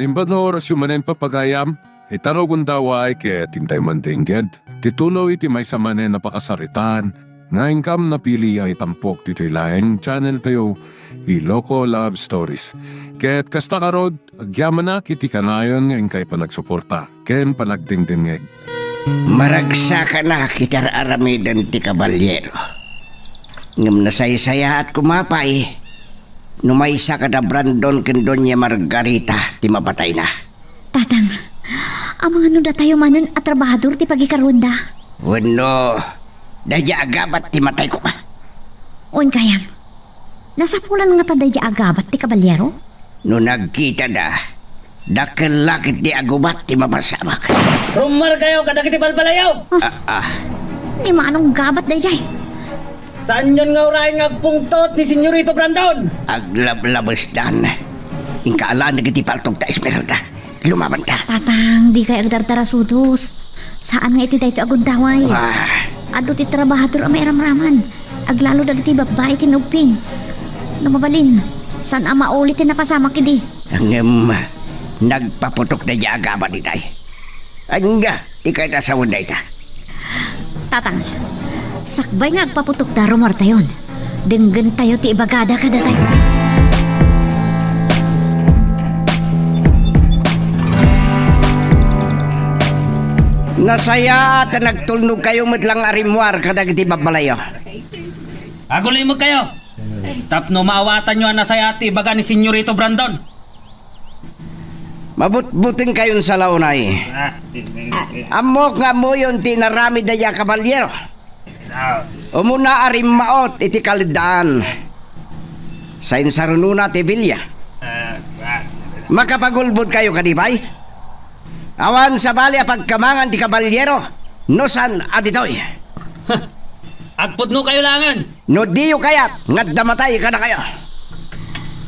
Nimbano oras yumanen papagayam, itaro gundaway kaya tintay mandingged. Titulo iti may samanen napakasaritan, nga ingkam napili ay tampok dito laeng channel kayo, Iloco Love Stories. Kaya't kasta karod, agyaman na kiti kanayon nga ingkay panagsuporta, ken panagdingdingeg. Maragsa ka na kitar aramidan ti kabalyero. Ngam nasaysaya at kumapay, numaysa ka na Brandon ken Doña Margarita ti mapatay na. Tatang, ang mga nuda tayo manan at trabahador ti pagikarunda. Wano, dadya agabat ti matay ko pa. On kayam, nasa pulan nga tadadya agabat ti kabalyero? No nagkita da, dakilakit ti agubat ti mapasamak. Rumar kayo, kadakiti balbalayaw! Di maanong gabat dayjay? Saan yun nga urahin ngagpungtot ni Senyorito Brandon? Aglablabas dan. Ingkaalaan na kiti paltog ta Esmeralda. Lumaban ta. Tatang, di kay agdartarasudos. Saan nga iti dayto agundaway? Ado ti trabahador ang may ramraman. Aglalo da ti babae kinuping. Namabalin, saan ang maulit ti napasama kidi? Ang nagpaputok na diya agaba di tay. Anga, ikay na sa unday ta. Tatang, sakbay nga agpaputok da rumor tayon. Denggan tayo ti ibagada kada tayo. Nasaya at nagtulnog kayo matlang arimwar kada kiti babalayo. Aguloy mo kayo! Tapno maawatan nyo ang nasayati baga ni Senyorito Brandon. Mabut-buting kayon sa launay. Amok nga mo yun tinarami daya kabalyero. Umuna arim maot iti kalidaan. Sa insarununa ti Villa. Makapagulbod kayo kadibay? Awan sa bali pagkamangan ti kabalyero. Nosan aditoy. Agput no kayo langan. No diyo kayat nga damatay ka na kayo.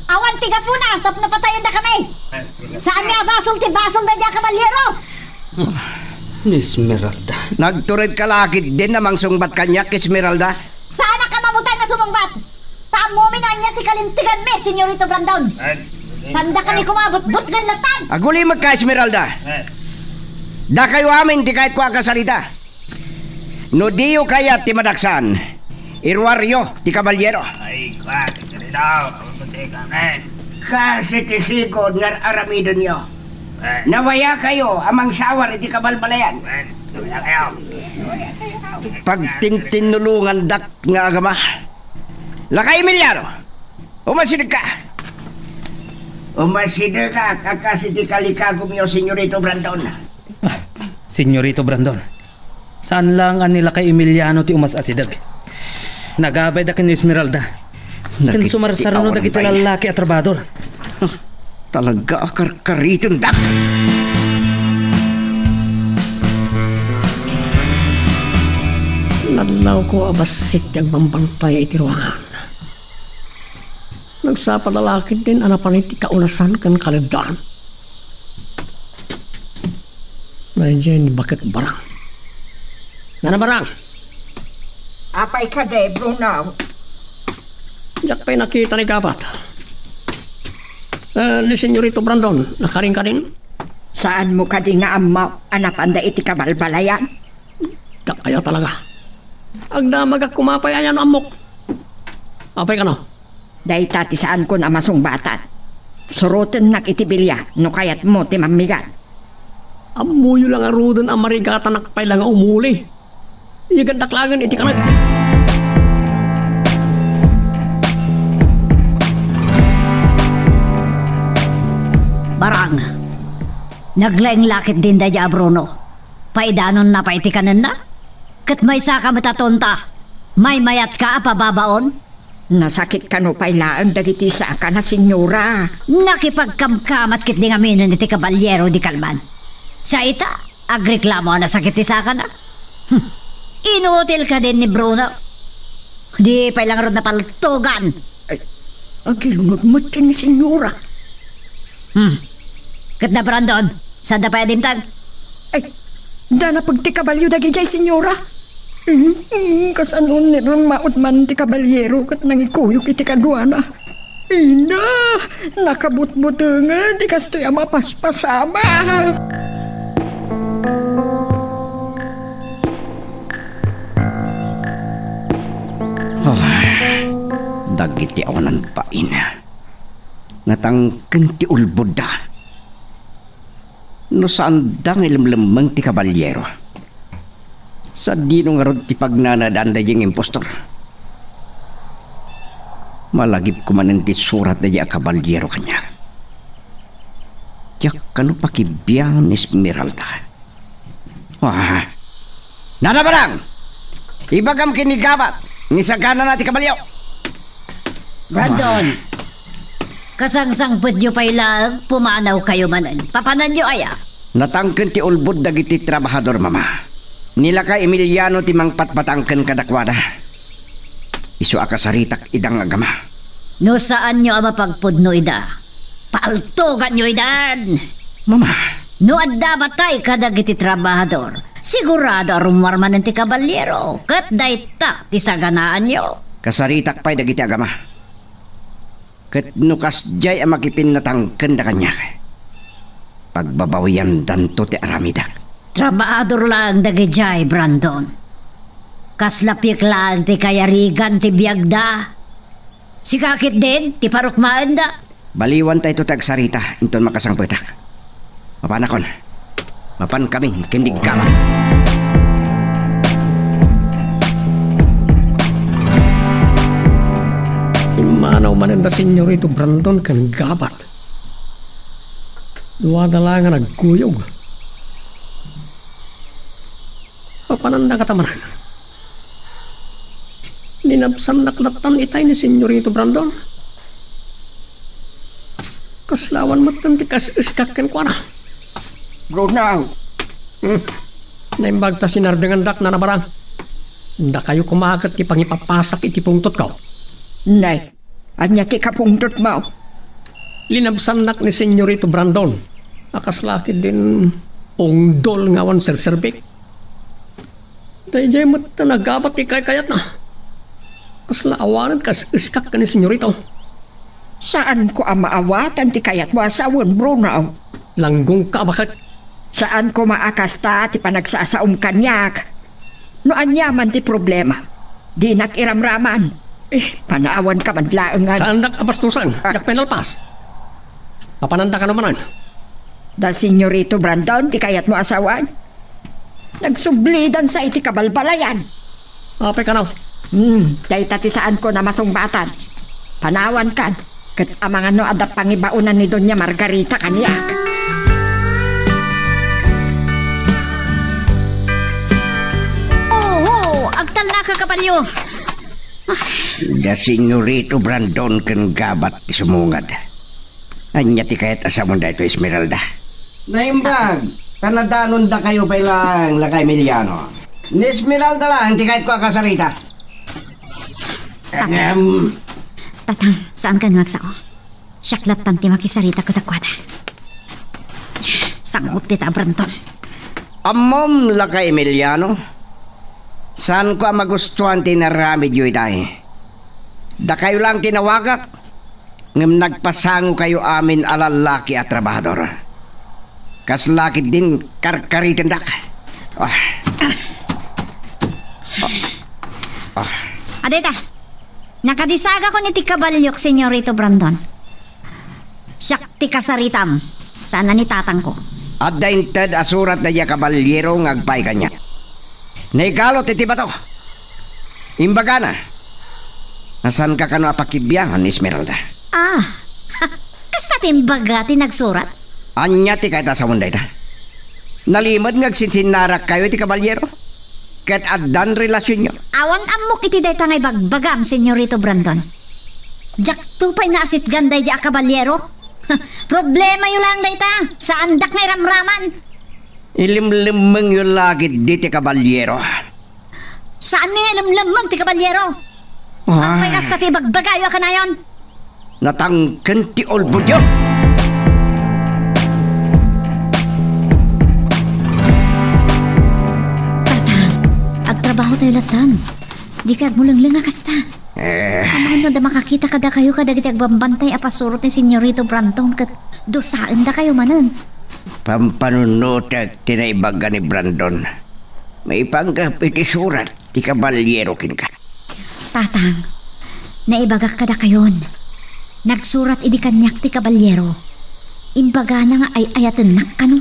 Awan tiga po na, tap na patayan na kami. Saan nga basong ti basong na diya kabalyero? Esmeralda. Nagturid kalakit din namang sungbat kanyak, Esmeralda. Saan ka mamutay na sumangbat? Tamumin na niya ti kalintigan me, Senyorito Brandon. Sanda ka ni kumabot-but ng latan. Aguli magka, Esmeralda. Da kayo amin ti kahit kwa kasalita. No diyo kaya ti madaksan. Irwaryo ti kabalyero. Ay, bakit ka rin daw? Kasi ti sigod nga aramidon nyo. Nawaya kayo amang sawar iti kabalbalayan. Pag tintinulungan dak nga agama. Lakay Emiliano, umasinig ka. Umasinig ka kakasi ti kalikagom nyo, Senyorito Brandon. Senyorito Brandon, saan lang ang nila kay Emiliano ti umas asidag? Nagabay da kin Esmeralda. Kan sumarsarano da kita lalaki at trabador. Talaga akar-kariton dak. Nalaw ko abasit yung bambantay iti ruangan. Nagsapa lalaki din anapan iti kaulasan kan kalagdaan. Nandiyan bakit barang. Nana barang? Apay ka de, Bruno. Diyak pa'y nakita ni Kapat. Ni Senyorito Brandon, nakaring ka din? Saan mo ka di nga amaw, anapanda iti kabalbalayan? Dak kaya talaga. Agdamag ak kumapay ayan amok. Apay ka no? Dahi tati saan ko na masungbatan. Surutin nak iti bilya, no kayat mo ti mamigat. Amuyo lang arudan ang marigata nakpay lang umuli. Iyagan daklagan iti kanag. Barang, naglaing lakit din daya Bruno. Paidanon na paitikanan na? Kat may saka matatonta, may mayat ka pababaon? Nasakit ka no pailaan dagiti sa ka na senyora. Nakipagkamkamat kit di ngaminan iti kabalyero di kalman. Sa ita, agreklamo na sakit ti saka na. Inutil ka din ni Bruno. Di pailang rod na paltugan. Agilunod mo ti ni senyora. Kat na Brandon, saan na pa tag? Ay, da na pag ti kabalyo dagi jay senyora. Kasanon ni ron maot man ti kabalyero kat nangikuyok iti kadwana. Ina, nakabutbutungan, di kastoy ang mapaspasama. Dagiti awanan pa ina. Natangken ti ulbod da. No saan dang ilamlamang ti kabalyero. Sa dino nga rod ti pagnanadaan da yung impostor. Malagip ko man ti surat da yung kabalyero kanya. Tiyak kano pakibiyang ni Esmeralda. Wah, nanabarang! Ibagam kinigabat, nisagana na ti kabalyo. Brandon, kasangsang pudyo pa ilang pumanaw kayo manan. Papanan nyo aya? Natangken ti ulbod dagiti trabahador mama. Nila ka Emiliano ti mangpatpatangken kadakwada. Isu akasaritak idang agama. No saan nyo ang mapagpudno ida? Paltugan nyo idan! Mama, No adda batay kadagiti trabahador. Sigurado rumarman ti kabalyero. Kat dayta ti saganaan nyo. kasaritak pa'y dagiti agama. Ket nukas jay ang makipin natangken da kanya. Pagbabawian danto ti aramidak. Trabahador lang dagijay, Brandon. Kaslapik lang ti kayarigan ti biyagda. Sikakit din ti parukmaan da. Baliwan tayo ito tagsarita, inton makasangpetak. Mapanakon, mapan kami, kindig kaman. Manaw manen da senyorito Brandon kan gabat. Luwada lang nga nagkuyog. Papananda katamanan. Ninabsan naklatan itay ni senyorito Brandon. Kaslawan matan ti kas-iskakken ko na. Bruno, Naimbag ta sinardengan dak na nabarang. Da kayo kumagat ti pangipapasak iti pungtot ko. nay, anya ti kapungtot mo. Linabsan nak ni senyorito Brandon. Akaslaki din pungdol ngawan serserbik. Dahil jay mata nagabat ikay kayat na. Kaslaawanan kas-iskak ka ni senyorito. Saan ko ang maawatan ti kayat mo asawon, Bruno? Langgong ka bakit? Saan ko maakasta ti panagsasaum kanyak? No anyaman ti problema. Di nakiramraman. Panaawan ka man laengan. Saan dak abastusan? Dak penalpas? Papananda ka naman. Da senyorito Brandon, ti kayat mo asawan? Nagsublidan sa iti kabalbalayan. Ape ka na. Dahil tati saan ko na masungbatan. Panawan kan. Kat amangan no adat pangibaunan ni Doña Margarita kanyak. Oo, agtal na kakabalyo. Da senyorito Brandon ken gabat ti sumungad. Anya ti kayat asamon da ito Esmeralda. Naimbag, tanadanon da kayo pa ilang lakay Emiliano. Ni Esmeralda lang, ti kahit ko akasarita. Tatang, saan ka nuwagsa ko? Syaklat tanti makisarita ko takwada. Sangot ti ta, Brandon. Amom lakay Emiliano. Saan ko ang magustuhan tinaramid yu itay? Da kayo lang tinawagak. Ngam nagpasango kayo amin alalaki at trabahador. Kaslaki din karkaritin dak. Adeta, nakadisaga ko ni ti kabalyok, senyorito Brandon. Siyak ti kasaritam. Sana ni tatang ko. At dainted asurat na iya kabalyero ngagpay kanya. Naigalot iti bato. Imbaga na. Asan ka kano apakibyangan, Esmeralda? Kasta timbaga ti nagsurat? Anya ti kahit asamon da ita. Nalimad ngagsinsinarak kayo ti kabalyero. Ket addan relasyon nyo. Awan amok iti dayta ngay bagbagam, senyorito Brandon. Jak tupay na asit ganday di akabalyero. Problema yun lang dayta. Sa andak ngay ramraman. Ilimlimeng yung lagi di ti kabalyero. Saan nga ilamlamang ti kabalyero? Ang may kasta ti bagbagayo ka na yon. Natangken ti olbudyo. Tatang, agtrabaho tayo latan. Di ka mo lang kasta. Ano da makakita kada kayo kada kita agbambantay apasurot ni Senyorito Brandon kat dosaan da kayo manan. Pampanunot at tinaibaga ni Brandon. May panggapit isurat ti kabalyero kin ka. Tatang, naibagak kada kayon. Nagsurat idi kanyak ti kabalyero. Imbaga na nga ay ayatan nak kano.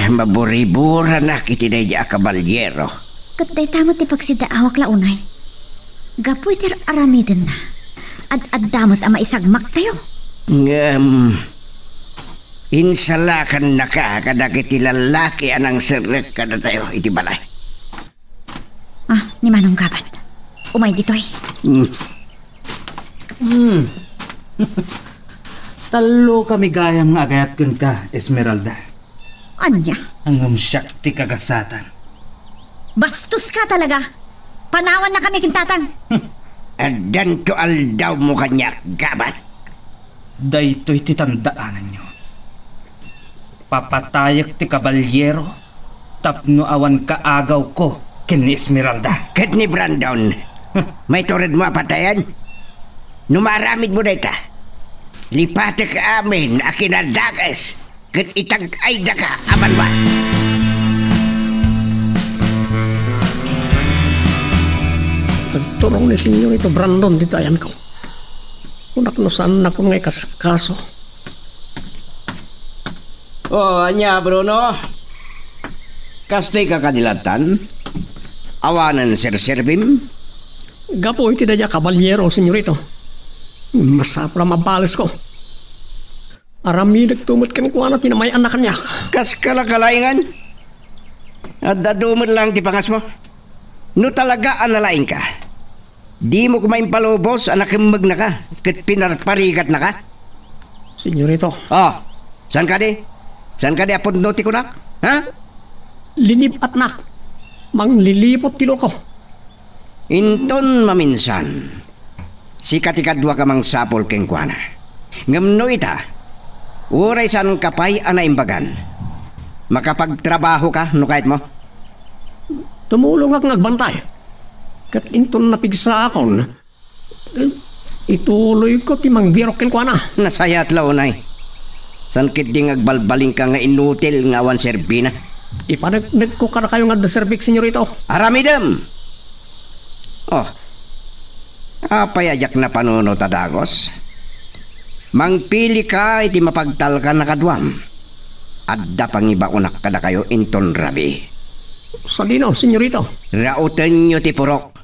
Maburibura na kitinay di kabalyero. Kat day tamot ti pagsidaawak launay. Gapoy ter aramiden na. Ad-damot ama isagmak tayo. Insalakan na ka kadagiti lalaki anang serek kada tayo iti balay. Ni Manong Gabat. Umay ditoy. Talo kami gayang agayat kun ka, Esmeralda. Anya? Ang syakti kagasatan. Bastos ka talaga. Panawan na kami kintatang. Adan to aldaw mo kanya, Gabat. Daytoy titandaanan nyo. Papatayak ti kabalyero tapno awan kaagaw ko ken ni Esmeralda. Ket ni Brandon, may turid mo apatayan? Numaramid mo dayta. Lipate ka amin akinadagas ket itag-ayda ka aman ba? Nagturong ni Senyorito Brandon ditayan ko. Kunak no saan na ko ngay kaso. Anya Bruno. Kastay ka kadilatan? Awanan Sir Servim? Gapo iti dadya kabalyero, Senyorito. Masapra mabales ko. Arami nagtumot kan kuana tinamay anak niya. Kas kalakalaingan? At dadumot lang ti pangas mo? No talaga analain ka. Di mo kumain palubos anak mag na ka. Kat pinarparigat na ka. Senyorito. Saan ka di? Saan ka di apod noti ko na? Ha? Linip at nak. Manglilipot tilo ko. Inton maminsan. Sikat ikadwa ka mang sapol keng kuana. Ngamno ita. Uray san kapay anaimbagan. Makapagtrabaho ka no kahit mo? Tumulong ak nagbantay. Kat inton napigsa akon. Ituloy ko ti mangbirok ken kuana. Nasaya at launay. San kit di ngagbalbaling ka nga inutil nga awan serbina? Ipanagdag ko ka na kayo nga deservik, Senyorito. Aramidem! Apayajak na panuno tadagos. Mangpili ka iti mapagtal ka na kadwam. Adda pangiba unak kada kayo inton rabi. Sa dino, Senyorito? Rautan nyo ti purok.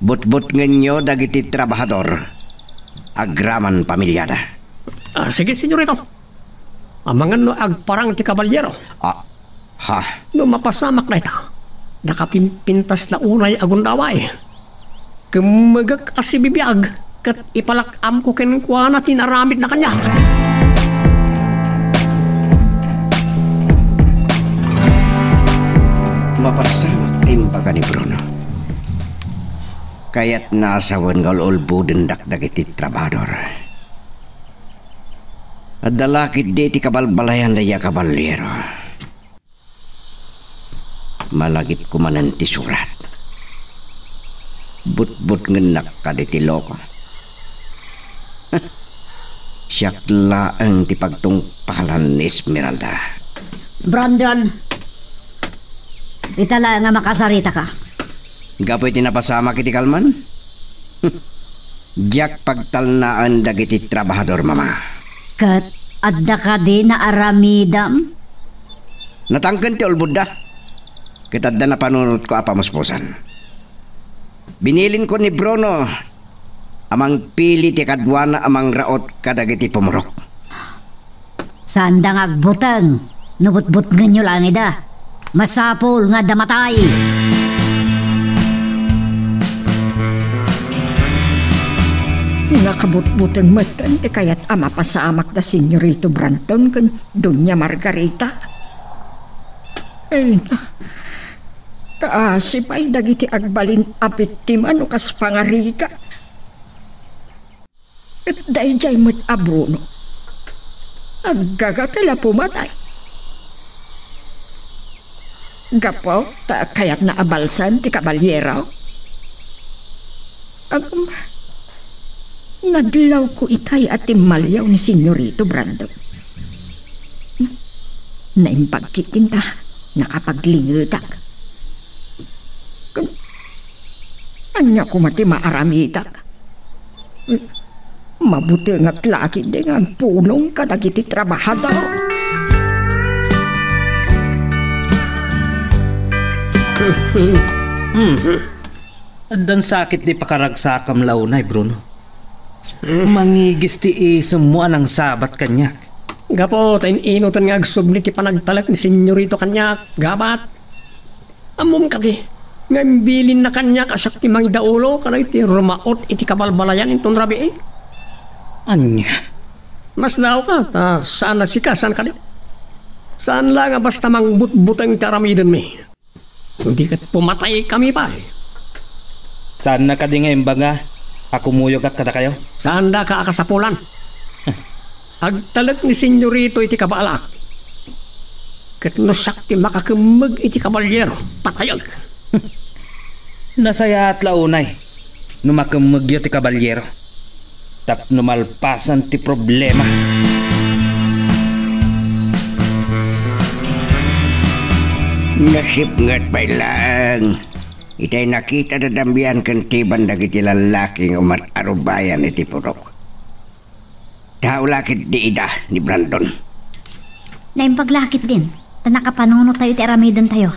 But-but nyo dagiti trabahador. Agraman pamilyada. Sige, Senyorito. Amangan no agparang ti kabalyero. No mapasamak na ita. Nakapimpintas na unay agundaway. Kumagak asibibiyag. Kat ipalakam ko kinukuha na tinaramid na kanya. Mapasamak imbaga ni Bruno. Kaya't nasawan nga ulbuden dakdag iti trabador. At dalakit di ti kabalbalayan daya kabalyero. Malagip kumanan ti surat. But-but ngenak ka di ti loko. Siyakla ang ti pagtungpalan ni Esmeralda. Brandon, itala nga makasarita ka. Gapoy tinapasama kiti kalman? Diyak pagtalnaan dagiti trabahador mama. Kat adda ka di na aramidam? Natangken ti ulbud da. Kitadda na panunot ko apamuspusan. Binilin ko ni Bruno amang pili ti kadwana amang raot kadagiti pumurok. Saan da ngagbutang? Nubut-but ganyo lang ida. Masapol nga damatay. Nakabut-butang matan ti kayat ama pasamak da Senyorito Brandon kan Doña Margarita. Ay na. Kaasipay dagiti agbalin apitiman o kas pangarika. At dahil jay mo't Bruno. Aggagatala pumatay. Gapo, ta kayat na abalsan ti kabalyero. Nadlaw ko itay at timalyaw ni Senyorito Brandon. Naimbagkit kinta, nakapaglingitak. Anya ko mati maaramitak. Mabuti nga't laki din ang punong kadagiti trabahador. Andan sakit di pakaragsakam launay, Bruno. Mangigis ti isem mo anang sabat kanyak. Gapo, tayo inutan nga agsubli ti panagtalak ni Senyorito kanyak. Gabat. Amom kati. Ngayon bilin na kanyak asak ti mangidaulo kanay ti rumaot iti kabalbalayan itong rabi eh. Anya? Mas daw ka, saan na sika, saan ka di? Saan lang nga basta mangbut-butang taramidin mi? Hindi ka pumatay kami pa eh. Saan na ka di ngayon baga? Ako muyog at kada kayo? Saan da ka akasapulan? Agtalag ni Senyorito iti kabalak. Kat nusak ti makakamag iti kabalyero, patayag. Nasaya at launay. Numakamagyo ti kabalyero. Tap numalpasan ti problema. Nasip nga't bay lang. Itay nakita na dambian kan tiban dagiti lalaking umat-arubayan iti purok. Tao lakit di ida ni Brandon. Naimpaglakit din. Tanakapanunod tayo ti aramidan tayo.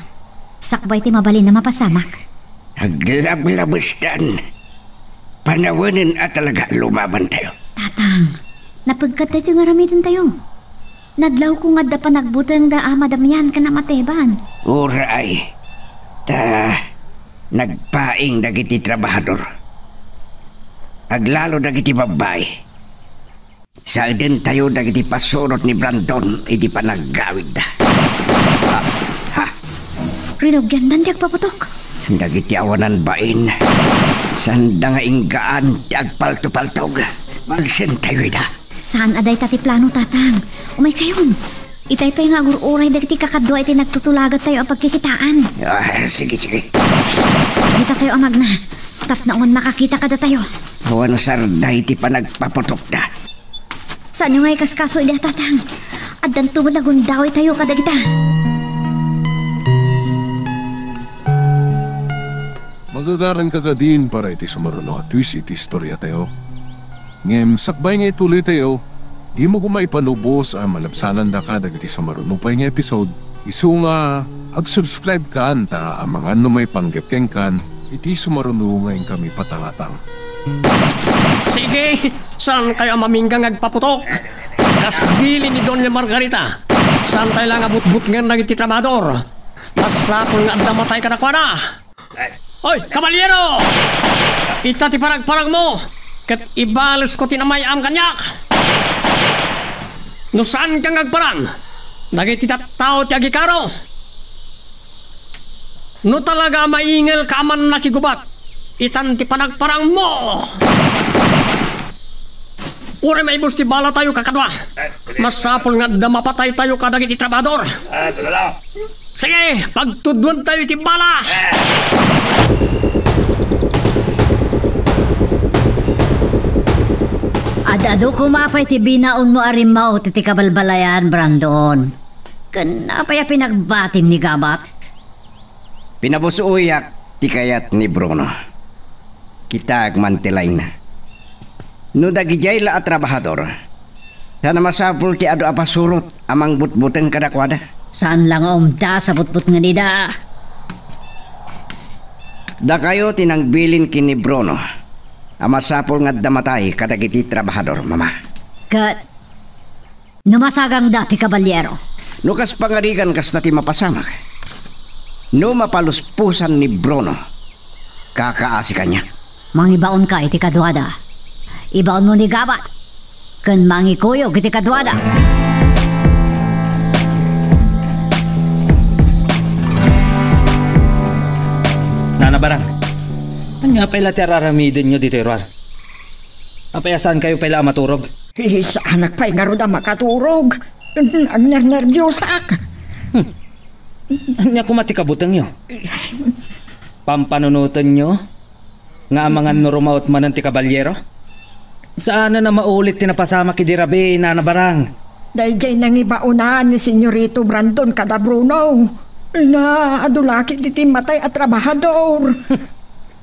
Sakbay ti mabalin na mapasamak. Haglab-labastan. Panawanin at talaga lumaban tayo. Tatang, napagkat tayo nga aramidan tayo. Nadlaw ko nga da panagbutang da amadamyan ka na mateban. Uray. Nagpaing dagiti trabahador. Aglalo dagiti babay. Sa din tayo dagiti pasurot ni Brandon, hindi pa naggawid da. Rinogyan dandiag paputok. Dagiti awanan bain. Sanda nga inggaan, agpalto-paltog. Malsen tayo da. Saan aday tati plano, tatang? Umay kayon. Itay pa yung agur-uray dagiti kakadwa iti nagtutulagat tayo ang pagkikitaan. Sige. Dito tayo amag na. Tap naon makakita kada tayo. Awan sarda iti pa nagpaputok da. Saan yung ngay kaskaso ida, tatang? At dantumod na gundawi tayo kada kita. Magagaran ka din para iti sumaruno at twist iti istorya tayo. Ngem, sakbay nga ituloy tayo. Di mo kumaipanubos ang malabsanan da ka dagiti sumaruno pa nga episode. Isu nga, ag-subscribe ka anta ang mga may panggepkeng kan, iti sumaruno ngayon kami patangatang. Sige, saan kayo maminggang agpaputok? Kasbili ni Doña Margarita. Saan tayo lang abut-but nga nagiti tramador? Masapol nga at matay ka na kwa na. Oy, kabalyero! Ita ti parag-parag mo. Kat ibalas ko tinamay am kanyak. No saan kang agparan? Dagiti tao ti agikaro. No talaga maingel ka man nakigubat. Itan ti panagparang mo. Uri may bus ti bala tayo kakadwa. Masapol nga da mapatay tayo kadagiti trabador. Sige, pagtudwan tayo ti bala. Adado kumapay ti binaon mo arimao ti kabalbalayan, Brandon. Kanapay pinagbatim ni Gabat. Pinabusuuyak ti kayat ni Bruno. Kita agmantilay na. No dagijay la at trabahador. Sana masapul ti ado apasurot amang butbuteng kadakwada. Saan lang umda sa butbut nga nida? Da kayo tinangbilin kini Bruno. Amasapol nga damatay kadagiti trabahador, mama. Kat, numasagang dati kabalyero. No kas pangarigan kas nati mapasamak. No mapaluspusan ni Bruno. Kakaasi kanya. Mangibaon ka iti kadwada. Ibaon mo ni Gabat. Kan mangikuyog iti kadwada. Nanabarang. Anya pala ti araramidin nyo dito, Irwan? Apayasaan kayo pala maturog? Sa anak pa'y nga rin makaturog. Ang nervyosak. Anya kumati kabutang nyo? Pampanunutan nyo? nga mga nurumaot manan ti kabalyero? Saan na maulit tinapasama ki Dirabe na nabarang? Dahil dyan nang ibaunahan ni Senyorito Brandon kada Bruno. Na adulaki diti matay at trabahador.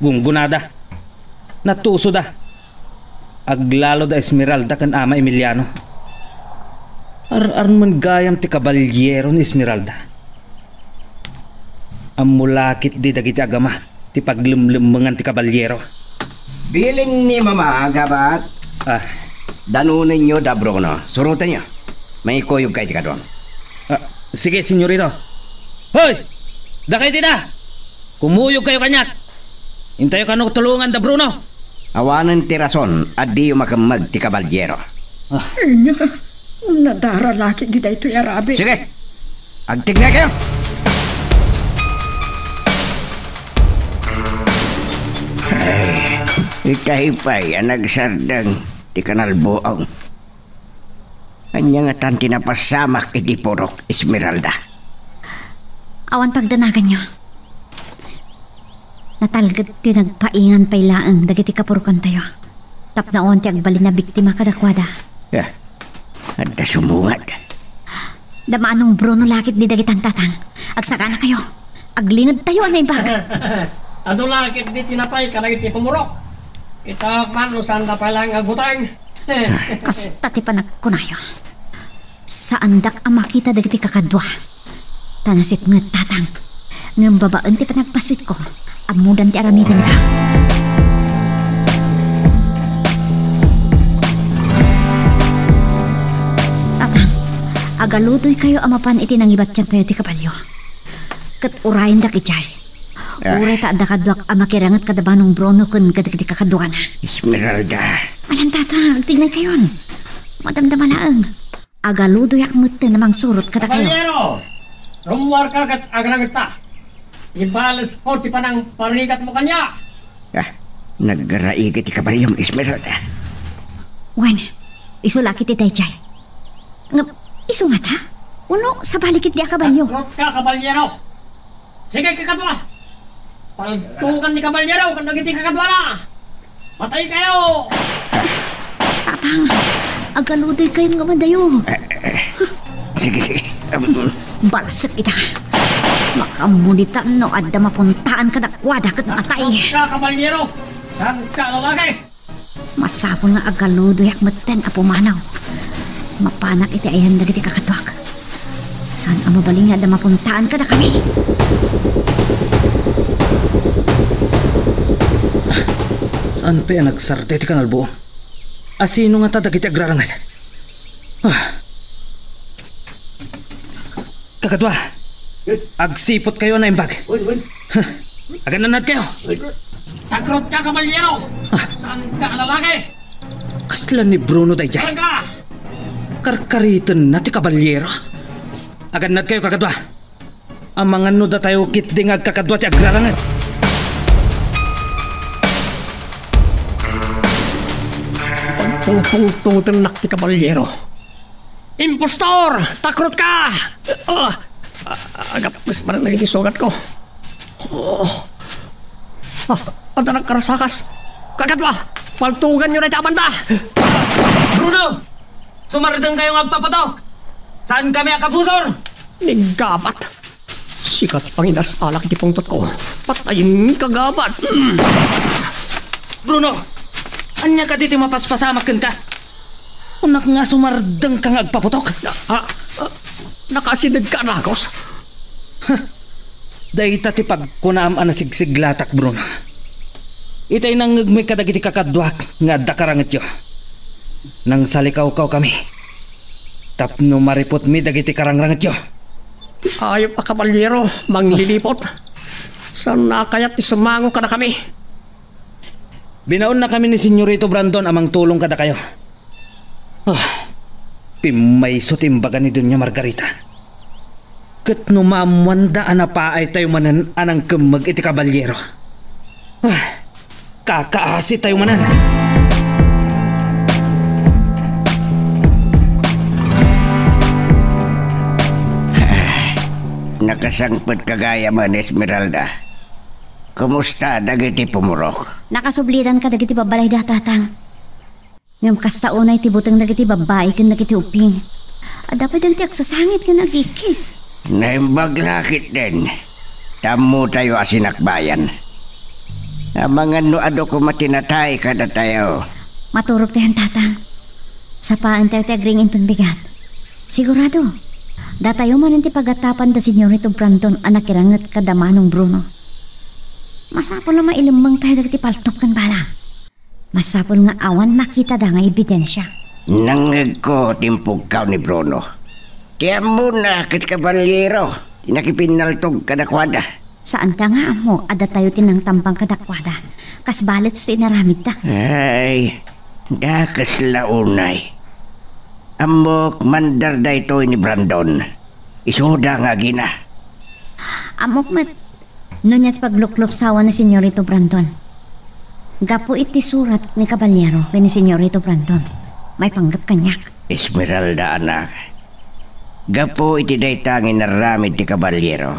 Gunggunada. Natuso da. Aglalo da Esmeralda kan ama Emiliano. Ar man gayam ti kabalyero ni Esmeralda. Amulakit di dagiti agama ti paglumlumangan ti kabalyero. Bilin ni Mama, gabat. Danunin nyo da Bruno. Surutan nyo. May kuyog kayo ka doon. Sige, senyorito. Hoy! Dakay ti da! Kumuyog kayo kanyak! Hintayo ka no tulungan da Bruno! Awanan ti rason at di makamag ti kabalyero. Nadaralaki di da ito Arabe. Sige! Agtig na kayo! Ikahipay ang nagsardang ti kanalbuong. Anya nga tan tinapasamak iti purok Esmeralda. Awan pagdanagan nyo. Natalgad ti nagpaingan pailaan dagiti kapurukan tayo. Tapnaon ti agbalin na biktima kadakwada. Ada sumungad. Damanong Bruno lakit di dagitan tatang. Agsaka na kayo. Aglingad tayo anay bag. Adulakit di tinapay ka iti pumurok. Kita man usan na palang agutang. Kasta ti panagkunayo. Saan dak ang makita dagiti kakadwa. Tanasit nga tatang. Ngam babaan ti panagpaswit ko. Amudan ti aramidan ka. Tatang, agalutoy kayo amapan iti nangibat tiyan tayo ti kapalyo. Kat urayin dak ichay. Uray ta da kadwak amakirangat kadabanong Bruno kun kadagiti kakadwa na. Esmeralda. Alam tatang, tignan kayo. Madamdamalaang. Agalutoy akmut namang surot kada kayo. Kabalyero! Rumwar ka kat agrangat ta. Ibalas ko ti panang parigat mo kanya. Nagraigit ti kabalyong Esmeralda. Wan, isulaki ti Dayjay. Isungat ha? Uno, sa balikit di akabalyo. Takrot ka, kabalyero. Sige, kakadwa. Paltukan ni kabalyero kung nagiti kakadwa na. Patay kayo! Tatang, agalutoy kayo nga madayo. Sige. Balasat ita. Makamunitan no adda mapuntaan ka nakwada kat matay. Takrot ka, kabalyero. Saan ka lalaki? Masapon nga agalutoy akmatan apumanaw. Mapanak iti ayan dagiti kakadwak. Saan ang mabaling adda mapuntaan ka na kami? Saan pa yan nagsarte ti kanalbo? Asino nga tatagiti agrarangat? Kakadwa, agsipot kayo na imbag. Agananad kayo. Takrot ka, kabalyero. Saan ka lalaki? Kasla ni Bruno Dayjay. Saan ka? Karkariton na ti kabalyero. Aganad kayo, kakadwa. Ang mga nuda tayo kitding agkakadwa ti agrarangat. Pungpungtungtan nak ti kabalyero. Impostor! Takrot ka! Agapis pa rin naging sugat ko. Ang tanang karasakas. Kakadwa! Paltugan nyo na itaban ta! Bruno! Sumaridang kayong agpapato! Saan kami akabusor? Nigabat! Sikat panginas alak di pungtot ko. Patayin kagabat! Bruno! Anya ka dito mapaspasamak ka? Unak nga sumardang kang agpaputok. Nakasinag ka, Ragos. Dahita ti pagkunaam anasigsiglatak, Bruno. Itay nang ngagmay kadagiti kakadwak nga dakarangat yo. Nang salikaw-kaw kami. Tapno maripot mi dagiti karangrangat yo. Ayop pa, kabalyero, manglilipot. Saan nakayat ti sumango ka na kami? Binaon na kami ni Senyorito Brandon amang tulong kada kayo. Pimay sutimbaga ni Dunya Margarita. Kat numamwanda anapaay tayo manan anang kemag iti kabalyero. Kakaasi tayo manan. Nakasangpot kagaya man, Esmeralda. kumusta dagiti pumurok? Nakasublidan ka dagiti babalay da, tatang. Ngam kasta unay ti butang dagiti babae ken dagiti uping. Dapat dagiti aksasangit ken nagikis. Naimbag lakit din. Tamo tayo asinakbayan. Amangan no ado ko matinatay kada tayo. Maturog tayo, tatang. Sa paan tayo tagring inton bigat. Sigurado. Datayo man ti pagatapan da Senyorito Brandon anak kirangat kada Manong Bruno. Masapol na mailumbang tayo dagiti paltok kan bala. Masapol nga awan makita da nga ebidensya. Nangag ko timpugkaw ni Bruno. Tiyan mo na kit kabalyero. Tinakipinaltog kadakwada. Saan ka nga mo ada tayo tinang tampang kadakwada. Kas balit sa inaramid ta. Ay, dakas launay. Amok mandar da ito ni Brandon. Isuda nga gina. Amok mat. Nunya't pagluklok sawa ni Senyorito Brandon. Gapo iti surat ni Kabalyero ni Senyorito Brandon. May panggap kanyak. Esmeralda anak. Gapo iti daytangin na ramid ti Kabalyero.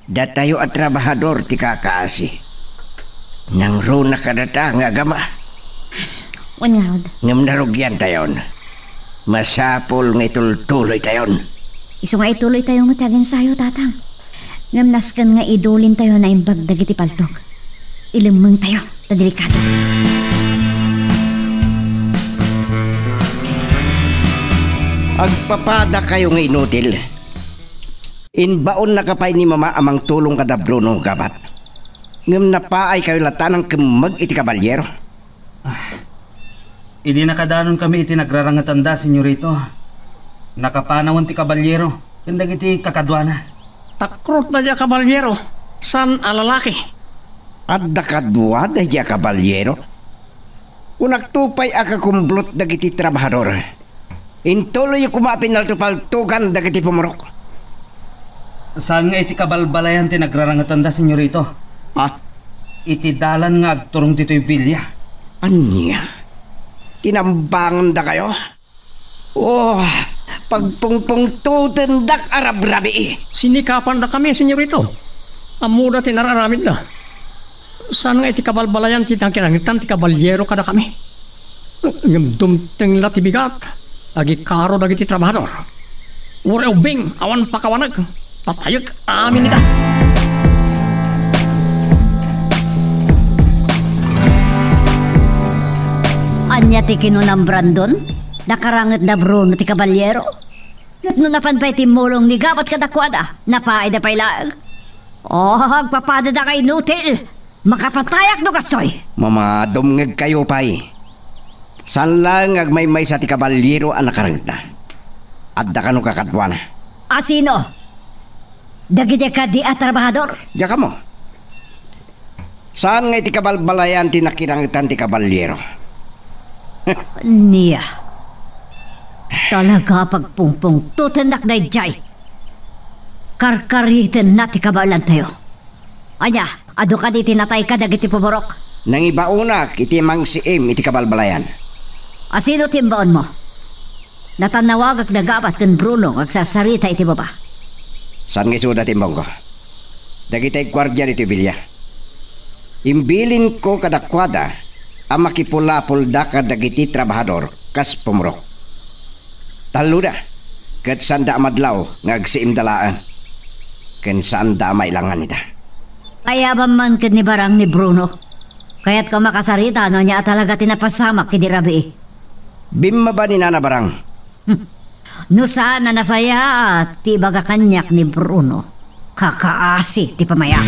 Datayo at trabahador ti kakaasi. Nang runa kadata nga gama. Wanyarod. Ngam narugyan tayon. Masapol nga itultuloy tayon. Iso nga ituloy tayo matagin sayo, tatang. Ngam naskan nga idulin tayo na imbag dagiti paltok. Ilimang tayo, na delikado. Agpapada kayo nga inutil. Inbaon na kapay ni mama amang tulong kada Bruno gabat. Ngam napaay kayo latanang kemag iti Kabalyero. Idi nakadanon kami iti nagrarangatanda, senyorito. Nakapanawan ti Kabalyero. Kandag iti kakadwana. Takrot na dya Kabalyero. San alalaki? Adda kadwa da dya Kabalyero. Unagtupay akakumblot dagiti trabahador. Intuloy kumapin na tupaltugan dagiti pumurok. Saan nga iti kabalbalayan ti nagrarangatanda, senyorito? Ha? Iti dalan nga agturong tito'y bilya. Anya? Tinambangan da kayo? Oh, pagpungpung tutendak arab-rabi. Sinikapan na kami, senyorito. Amuda tinararamid na. Saan nga iti kabalbalayan ti tangkirangitan ti Kabalyero kada kami? Ngam dumteng latibigat. Agi karo dagiti trabahador. Ure ubing awan pakawanag. Patayag amin nita. Anya ti kinulang Brandon? Nakarangat na Bruno ti Kabalyero? No napanpay ti mulong ni gapat kadakwada. Napaay na pailaag. Oh, agpapada na kay Nutil. Makapatayak no kastoy. Mamadumngag kayo pay. San lang agmay-may sa ti Kabalyero ang nakarangat na. Adda ka no kakatwana. Asino? Dagiti ka di at trabahador? Diya ka mo. Saan nga iti kabalbalayan ti nakirangitan ti Kabalyero? Niya. Talaga pagpungpung tutendak na jay. Karkaritin na ti kabalan tayo. Anya, ado ka di tinatay ka dagiti puburok. Nang ibaunak iti mang siim iti kabalbalayan. Asino timbaon mo? Natanawag ak nagabat ken Bruno agsasarita iti baba. San nga suda timbong ko? Dagitay gwardya iti bilya. Imbilin ko kadakwada ang makipulapol da ka dagiti trabahador kas pumurok. Taluda kat sanda amadlaw ngagsiim dalaan. Ken saan da mailangan ita. Kaya ba man ken ni barang ni Bruno? Kaya't ka makasarita no niya talaga tinapasamak kidi rabi. Bimma ba ni Nana Barang? No sana nasaya ti baga kanyak ni Bruno. Kakaasi ti pamayak.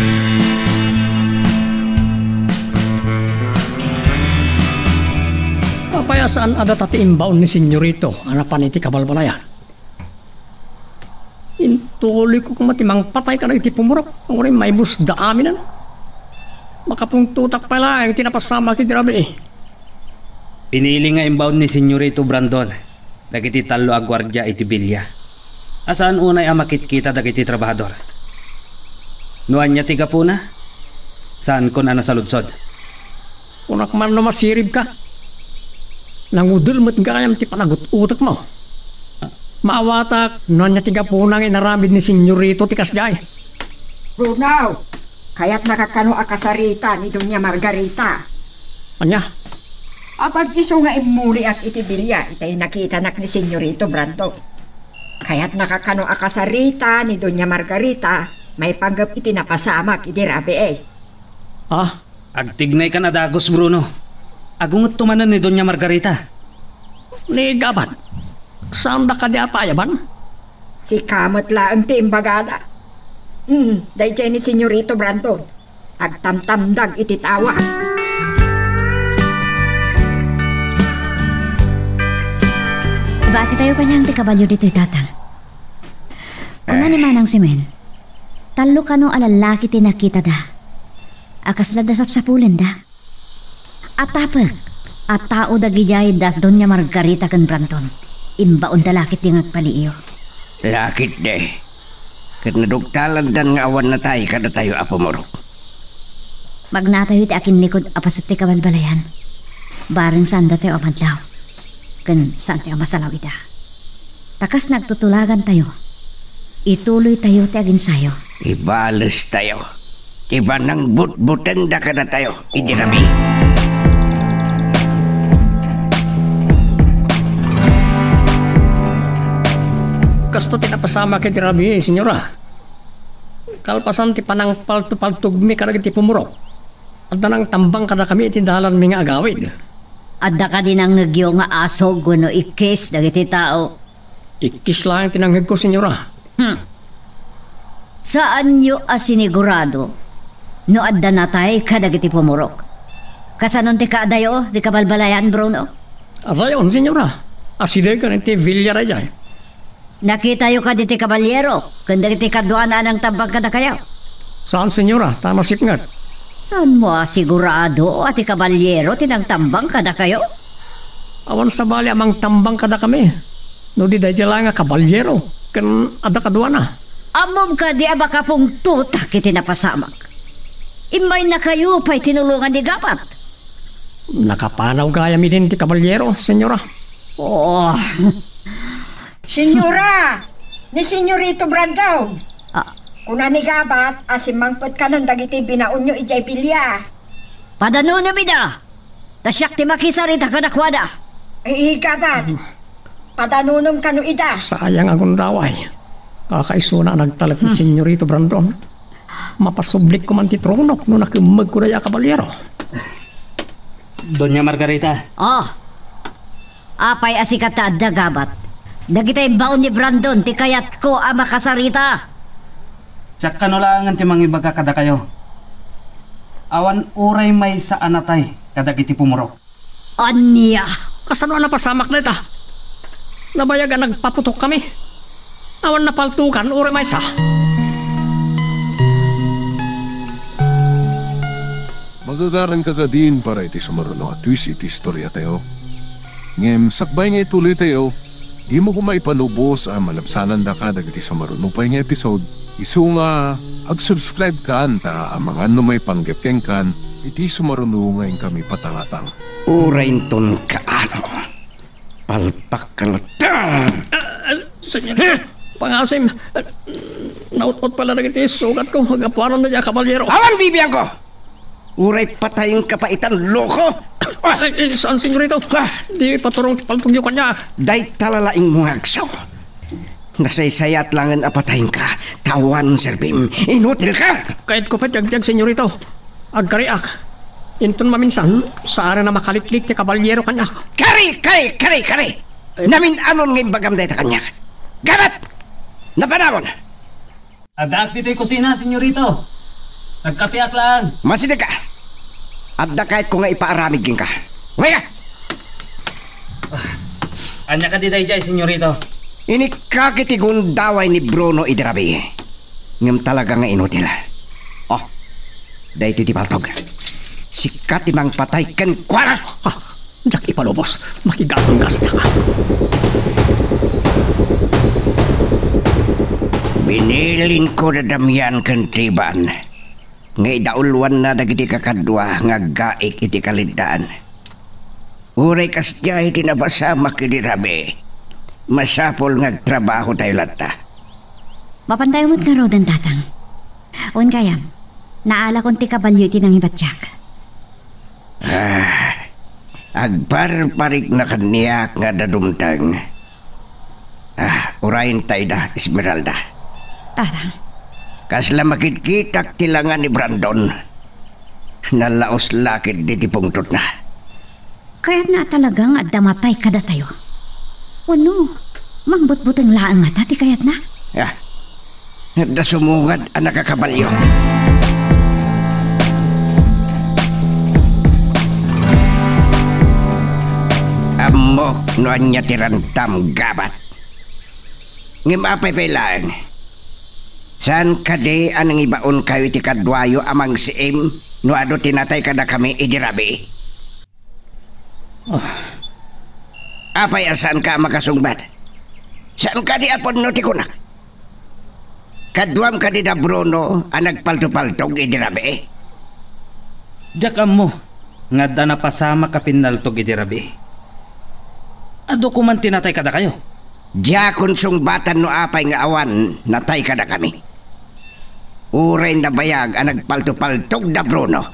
Papaya saan ada tati imbaon ni senyorito anapan iti kabalbalayan. Intuloy ko kumatimang patay ka na iti pumurok. Ang rin may bus da aminan. Makapung tutak pala ang tinapasama kiti rabi. Pinili nga imbaon ni senyorito Brandon. Dagiti talo a gwardya iti bilya. Asaan unay ang makitkita dagiti trabahador? Nuan niya tiga po na? Saan ko na nasaludsod? Kunak man na masirib ka. Nangudul mo't gayam ti panagot utak mo. Maawatak, nuan niya tiga po nang inaramid ni senyorito ti kasjay. Bruno, Kaya't nakakano akasarita ni Doña Margarita. Anya, Apag iso nga imuli at itibilya, itay nakita nak ni Senyorito Brando. Kaya't nakakano akasarita ni Doña Margarita, may panggap iti napasamak iti rabi eh. ah, Agtignay ka na dagos, Bruno. Agungot tumanan ni Doña Margarita. ni Gabat. Saan da ka di apayaban? Si kamot laang ti imbagada. Dahil ni Senyorito Brando, agtamtamdag iti tawa. Bati tayo kanyang ti kabalyo dito'y tatang. Kuna ni manang simen, talo ka no alalaki ti nakita da. Akas lang da sapsapulen da. At tapag, at tao da gijay da Doña Margarita kan Branton. Imbaon da lakit di ngagpaliyo. Lakit de. Kat nadugtalan dan nga awan na tayo kada tayo apamorok. Magnatayo ti akin likod apasat ti kabalbalayan. Bareng sanda tayo amadlaw. Kan saan tayo masalaw ida. Takas nagtutulagan tayo. Ituloy tayo ti agin sayo. Ibalas tayo. Iba nang but-butan da kada tayo. Ijirabi. Kasto ti napasama kay ti Rabi, senyora. Kalpasan ti panang paltupaltugmi karag ti pumurok. At nang tambang kada kami iti dalan mi nga agawid. Adda ka din ang nagyo nga aso guno ikis dagiti tao. Ikis lang tinanggag ko, senyora. Saan nyo asinigurado no adda natay ka dagiti pumurok? Kasanon ti kaadayo di kabalbalayan, Bruno? Arayon, senyora. Aside ka ti Villarayay. Nakita yo ka diti kabalyero kung dagiti kaduana ng tambang kada kayo. Saan, senyora? Tama sipngat. Saan mo asigurado at kabalyero tinang tambang kada kayo? Awan sa bali amang tambang kada kami. No di dahil lang nga kabalyero. Kan ada kaduana. Amom ka di abaka pong tutak iti napasamak. Imay na kayo pa'y tinulungan ni Gapat. Nakapanaw gaya mi din ti kabalyero, senyora. Oh, Senyora! Ni Senyorito Brando! ah, Kuna ni Gabat, asimangpot ka nun dagiti binaon nyo ijay bilya. padano na bida. Tasyak ti makisarita kadakwada. Gabat, padanunom ka no ida. Sayang akong daway. Kakaisuna nagtalag ni Senyorito Brandon. Mapasublik ko man ti tronok no nakimag ko na ya kabalyero. Doña Margarita. Oh, apay asikata adda Gabat. Dagitay baon ni Brandon ti kayat ko ang makasarita. Tsak kanulangan ti mangibaga kada kayo. Awan uray may sa anatay kada kiti pumurok. Anya, Kasano na pasamak na ita? Nabayagan nagpaputok kami. Awan na paltukan, uri may sa. Magagaran ka din para iti sumaruno at twist iti istorya tayo. Ngem, sakbay nga ituloy tayo. Di mo kumay panubos ang malabsanan da ka dagiti sumaruno pa yung episode. Isu nga, ag-subscribe ka ta ang mga may panggapkeng kan iti sumaruno ngayon kami patangatang. Urain ton kaano. Palpak kalatang. Senyor, pangasim. Nautot pala na iti sugat ko. Magapuanan na niya kabalyero. Awan bibiyang ko! Uray patayong kapaitan, loko! Ay, saan senyorito? Di paturong paltugyo kanya. Day talalaing muhagsaw. Nasaysayat langan apatayin ka. Tawan, Serbim. Inutil ka! Kahit ko pa tiyag senyorito. Agkariak. Inton maminsan, sa ara na makalitlik ti kabalyero kanya. Kari! Namin anon ngayon bagam day ta kanya. Gabat! Napanawon! Adaak dito'y kusina, senyorito. Nagkapiak lang. Masida ka! At da kahit ko nga ipaaramig ka. Umay ka! Anya ka di dayjay, senyorito. Inikakitigun daway ni Bruno Idirabi. Ngam talaga nga inutil. Oh, dahi titipaltog. Sikat imang patay ken kwara. Ah, jak ipalubos. Makigasang-gas na ka. Binilin ko na damyan ken triban. Nga idaulwan na dagiti kakadwa nga gaik iti kalindaan. Uray kasya iti nabasama kidirabi. Masapol nga trabaho tayo lata. mapantay mo't nga rodan tatang. Un kayam, Naala kong ti kabalyo iti nang ibatyak. Agparparik na kaniyak nga dadumtang. Urayin tayo da, Esmeralda. Tara. Kasla makitkitak tilangan ni Brandon. Nalaos lakid di tipungtot na. Kaya't na talagang adamatay kada tayo. Ano? Mangbut-butang laan nga tati kaya't na? Nasumungad ang nakakabalyo. Amok no anya tirantam gabat. Ngimapay pailaan. Saan kade anang ibaon kayo ti kadwayo amang siim no ado tinatay kada kami idirabi? Apay saan ka makasungbat? Saan ka di apod no ti kunak? Kadwam ka di da Bruno ang nagpalto-paltog idirabi? Jakam mo, nga da napasama ka pinaltog idirabi. Ado kuman tinatay kada kayo. Diya kun sungbatan no apay nga awan natay kada kami. Uray na bayag ang nagpalto-paltog da Bruno.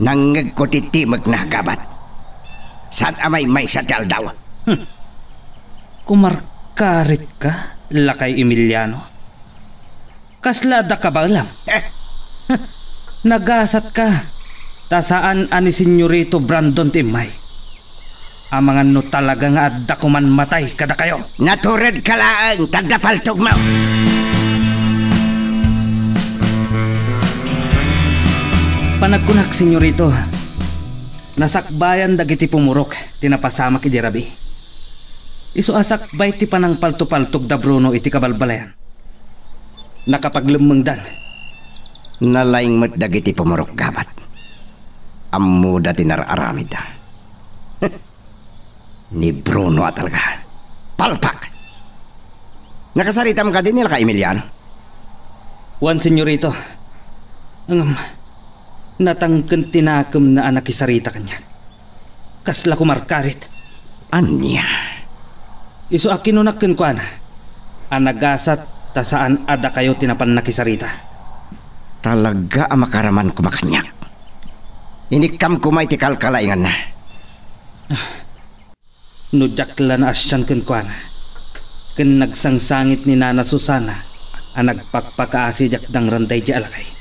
Nangag ko titimag na gabat. Saan amay may sadyal daw? Kumarkarit ka, Lakay Emiliano. Kaslada ka ba alam? Nagasat ka. Tasaan ani Senyorito Brandon Timay. Amangan no talaga nga adda kuman matay kada kayo. Natured ka laang tagdapaltog mo. Panagkunak, Senyorito. Nasakbayan dagiti pumurok, tinapasama ki Dirabi. Isu asakbay ti panang palto-paltog da Bruno iti kabalbalayan. Nakapaglemengdan. Nalaing mat dagiti pumurok gabat. Ammo da tinararamid da. Ni Bruno talaga. Palpak! Nakasaritam ka din nila ka Emiliano? Juan, Senyorito. Natangken tinakam na anak isarita kanya. Kasla kumarkarit. Anya? Isu akinunakken ko ana. Anagasat ta saan ada kayo tinapan nakisarita. Talaga ang makaraman kumakanyak. Inikam kumay ti kalkalaingan na. Nudjakla na asyan ken ko ana. Ken nagsangsangit ni Nana Susana ang nagpakpakaasi dang randay di alakay.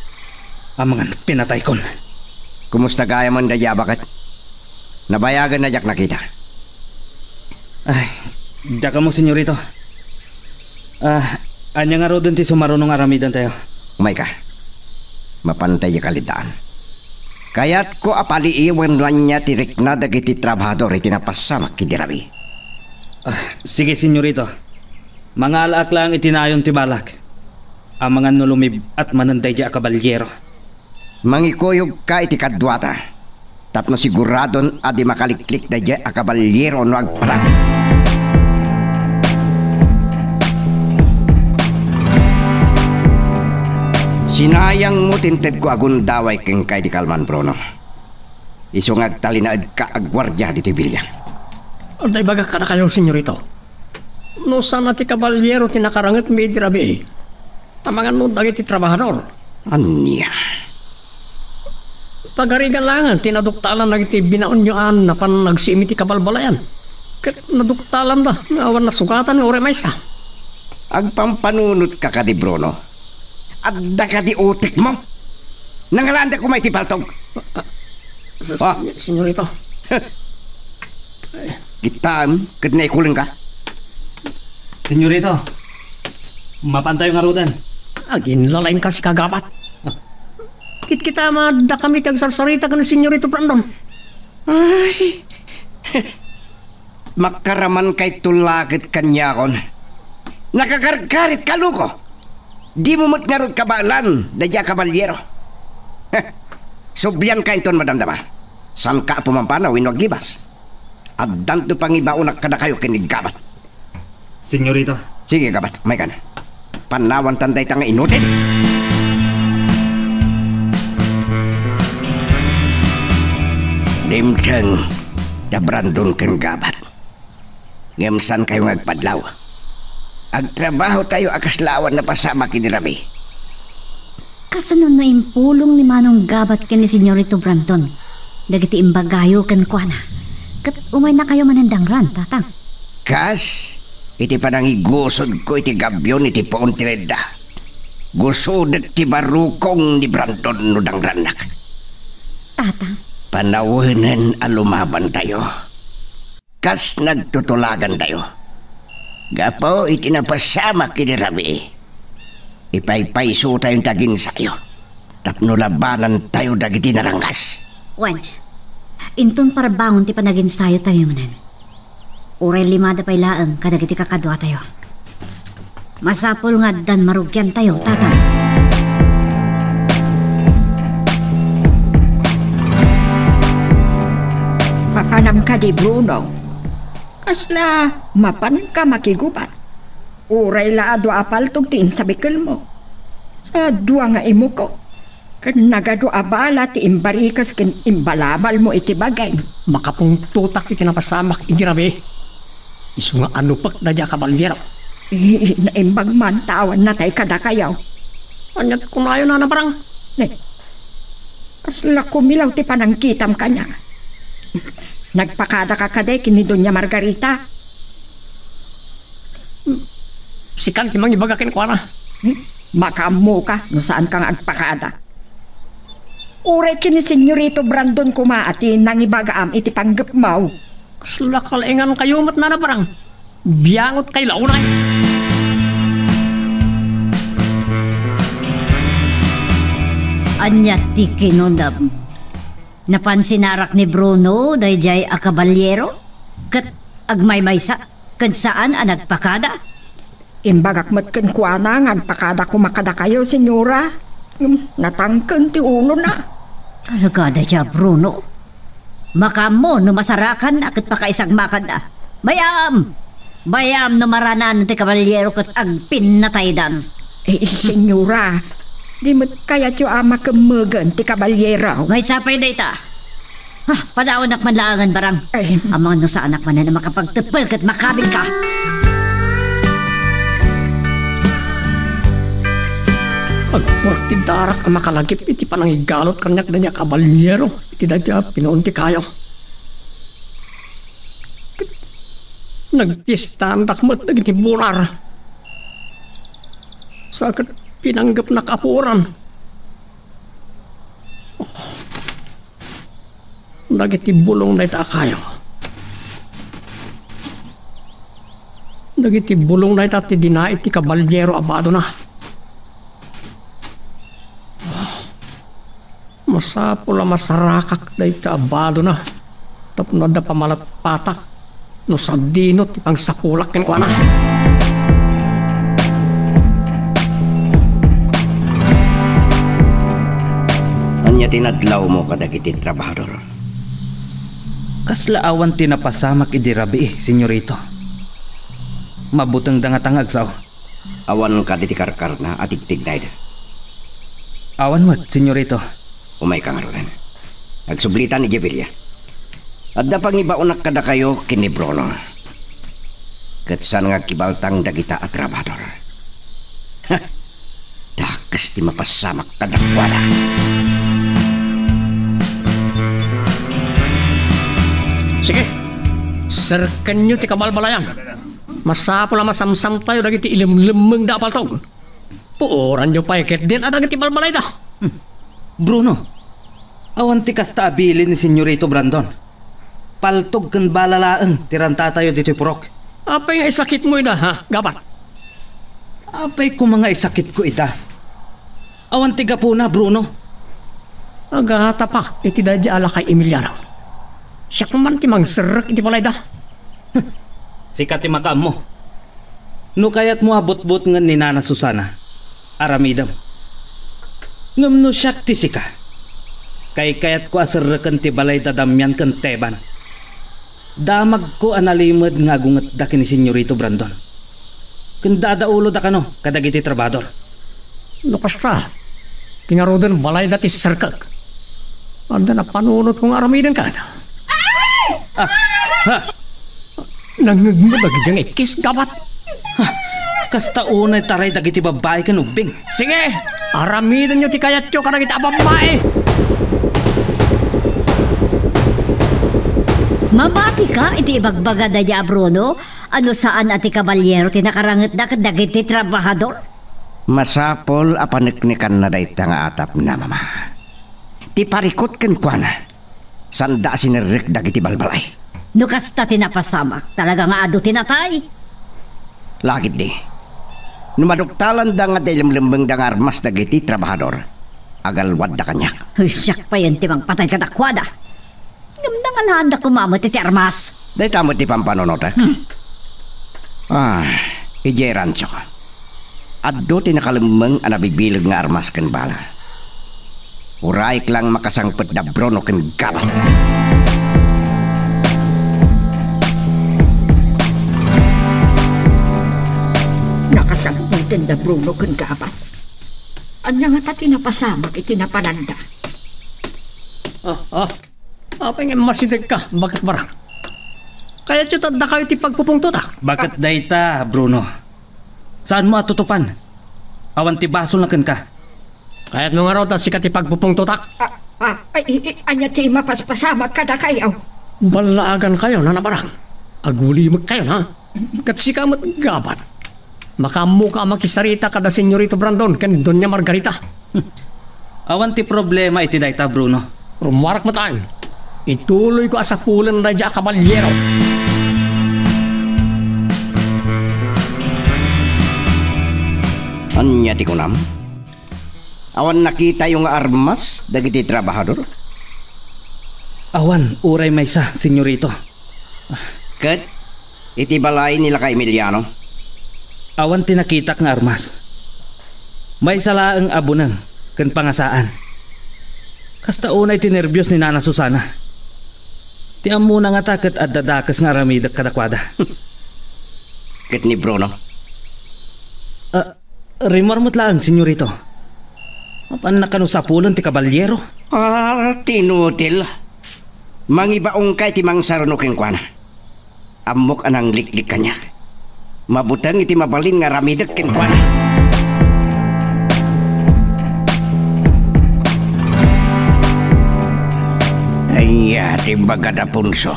Amangan pinatay kon. Kumusta gaya man da bakit? Nabayagan na jak nakita. Ay, daka mo, Senyorito. Anya nga ro dun ti sumarunong aramidan tayo. Umay ka. Mapantay ya kalidaan. Kaya't ko apali iwan lang niya tirik na dagiti trabahador iti napasamak kidirabi. Sige, Senyorito. Mga alaak lang itinayon ti balak. Amangan no lumib at mananday di kabalyero. Mangikuyog ka iti kadwata. Tapno siguradon adi makaliklik da di kabalyero no agparang. Sinayang mo tinted ko agundaway keng kay di Kalman Bruno. Isungag talinaad ka agwardya di Tibilya. Anday baga ka na kayo, Senyorito. No sana ti kabalyero tinakarangat mi idirabi. Amangan mo dagiti trabahador. Anya? Pagarigalangan, tinaduktalan na iti binaon nyo na pan nagsimi ti kabalbalayan. Kat naduktalan ba, awan na sugatan ng oremay sa. Agpampanunot ka ka di Bruno. Adda ka di utik mo. Nangalanda ko may tipaltog. Senyorito. Kitaan, kat naikuling ka. Senyorito, mapantay nga rudan. Agin lalain ka si kagapat. Kita madda kami tagsarsarita ka ng Senyorito Brandon. Ay, makaraman kay tulakit kanya kon. Nakakarkarit ka luko. Di mo matngarot kabalan, dadya kabalyero. Subyan ka iton madamdama. San ka pumampana winwag libas. At danto pangibaunak ka na kayo kinigabat. Senyorito. Sige gabat, may ka na. Panawan tanday tanga inutin. Dimsang da Brandon ken gabat. Ngemsan kayo agpadlaw. Agtrabaho tayo akaslawan na pasama kinirabi. Kasano na impulong ni Manong Gabat ken ni Senyorito Brandon. Dagiti imbagayo ken kuana. Kat umay na kayo manandang ran, tatang. Kas, iti panangigusod ko iti gabyon iti poon ti Leda. Gusod ti barukong ni Brandon no dangranak. Tatang, Panawanan alumaban tayo. Kas nagtutulagan tayo. Gapo iti napasama kini Rabi. Ipaypayso tayong tagin sayo. Tapno labanan tayo dagiti narangas. wan. Inton para bangon ti panagin sayo tayo manan. Uray limada pay laeng kadagiti kakadwa tayo. Masapol nga dan marugyan tayo, tatang. Pakanam ka di Bruno. Kasla, mapan ka makigubat. Uray laado apal tugtiin sa bikil mo. Sa dua nga imo ko. Kan nagado abala ti imbarikas ken imbalabal mo iti bagay. Makapong tutak iti napasamak injirabe. Isu nga anupak na diya kabalyero. Naimbag man tawan na tay kada kayaw. Anyat kumayo na parang. Ne, kasla kumilaw ti panangkitam kanya. Nagpakada ka kaday kini Doña Margarita. Sikan timang ibagakin ko na. Makamo ka no saan kang agpakada. Uray kini Senyorito Brandon kumaati nang ibagaam iti panggapmaw. Kasla kalaingan kayo mat na parang. Biyangot kay launay. Anya ti kinundam. Napansinarak ni Bruno dayjay a kabalyero. Kat agmaymaysa. Kad saan ang nagpakada? Imbagak mat ken kuana nga agpakada kumakada kayo, senyora. Natangken ti ulo na. Talaga dayjay Bruno. Makamo no masarakan akat pakaisagmakan na. Bayam! Bayam no maranan ti kabalyero kat agpin na taydan. Senyora, di mat kaya tiyo ama kemagan ti kabalyero. May sapay na ita. Padaon ak manlangan barang. Amang no sa anak man na makapagtepel kat makabil ka. Agpurak ti darak ang makalagip iti panangigalot kanyak na niya kabalyero. Iti dadya pinoon ti kayo. Nagpista ang takmat na ginibunar. Sakit pinanggap na kapuran. Nagiti bulong na ita kayo. Nagiti bulong na ita ti dinait ti kabalyero abado na. Masapula masarakak na ita abado na. Tapno da pamalat patak. No sardinot ipang sapulak ken kuana. Anya tinadlaw mo kadagiti trabahador. Kasla awan tinapasamak idi Rabi, senyorito. Mabutang dangatangag sao. Awan ka diti karkar na atigtig na ida. Awan mat, senyorito. Umay ka nga rin. Nagsublitan ni Jevelia. At da pang ibaunak kada kayo kini Bruno. Katsan nga kibaltang dagita at trabador. Dakas di mapasamak kadakwada. Sige, serken nyo ti kabalbalayan. Masapula masamsam tayo dagiti ilim-limeng da apaltog. Puoran nyo pa iket din at dagiti balbalay da. Bruno, awan ti kasta abilin ni Senyorito Brandon. Paltog kan balalaeng tiranta tayo dito purok. Apay nga isakit mo ina ha, gabat? Apay ko mga isakit ko ita. Awan ti gapuna, Bruno. Agatapak iti dadya ala kay Emiliano. Siya kuman ti mangserak iti balay da. Sikat ti makam mo. No kayat mo abot-bot nga ni Nana Susana. Aramidam. Ngam no siyak ti sika. Kay kayat ko asarakan ti balay dadamyan kan teban. Damag ko analimad nga agungat da kini Senyorito Brandon. Kanda ulo da kano kadagiti trabador. Lukas ta. Tingarodan balay da ti serkak. Anda na panunot kong aramidan ka na. Nangagmad agidang ikis gabat. Kasta unay taray dagiti babae kan ubing. Sige, Aramidan nyo ti kayat nyo karang ita babae. Mamati ka, iti ibagbaga da ya, Bruno. Ano saan ati kabalyero tinakarangat na kadagiti trabahador? Masapol apaniknikan na dayta nga atap na mama. Ti parikot ken kuana. Sanda sinirrik dagiti balbalay. No kasta tinapasamak, talaga nga ado tinatay. Lagit di. Numaduktalan da nga dilimlimbang da nga armas dagiti trabahador. Agalwad da kanyak. Siyak pa yun timang patay ka dakwada. Gamda nga naan da kumamot iti armas. Dahil tamo ti pampanonota. Ije rancho ko. Addo tinakalimang anabigbilag nga armas ken bala. Uraik lang makasangpet da brono ken gabat. Nakasangputin da Bruno ken gabat. Anya nga ta tinapasamak iti napananda. Apa nga masitig ka, bakit barang? Kaya tiyotad kayo ti pagpupungtot Bakit dayta, Bruno? Saan mo atutupan? Awan ti basol na ka. Kaya't nung araw ta sikat ti pagpupungtot Anya ti mapaspasamak kada kayaw. Balaagan kayo na nabarang. Agulimag kayo na. Kat sikamat gabat. Makamuka makisarita kada Senyorito Brandon ken Doña Margarita. Awan ti problema iti dayta, Bruno. Rumarak mataan. Ituloy ko asapulan na dya kabalyero. Anya ti kunam? Awan nakita yung armas dagiti trabahador? Awan, uray may sa, Senyorito. Ket, iti balay nila kay Emiliano? Awan tinakitak nga armas. May salaang abunang, ken pangasaan. Kasta unay tinerbiyos ni Nana Susana. Ti amuna nga taket at dadakas nga ramidak kadakwada. Ket ni Bruno? Rimormot lang, Senyorito. Apan nakanusapulan ti kabalyero. Tinutil. Mangibaong kay ti mangsarno ken kuana. Amok anang liklik kanya. Mabutang iti mabalin nga ramidak ken kuana. Ay, ti bagada punso.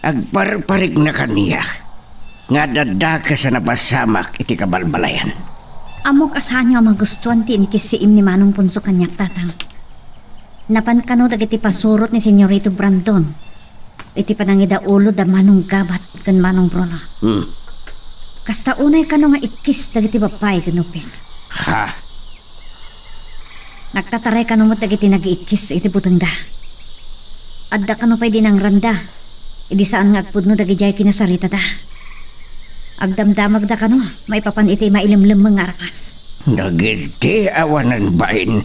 Agparparig na kaniya. Nga dadaka sa napasamak iti kabalbalayan. Amok asahan nga magustuhan ti inikisiim ni Manong Punso kanyak tatang. Napan kano dagiti pasurot ni Senyorito Brandon. Iti panangida ulo da Manong gabat ken Manong Bruno. Kasta unay kano nga ikis dagiti babay ken uping. Ha? Nagtataray kano mo dagiti nag-iikis iti buteng da. Adda kano pa'y dinang randa. Idi saan nga agpudno dagijay kinasarita da. Agdamdamag da kano, may papan iti mailimlim mga arakas. Nagiti awanan bain.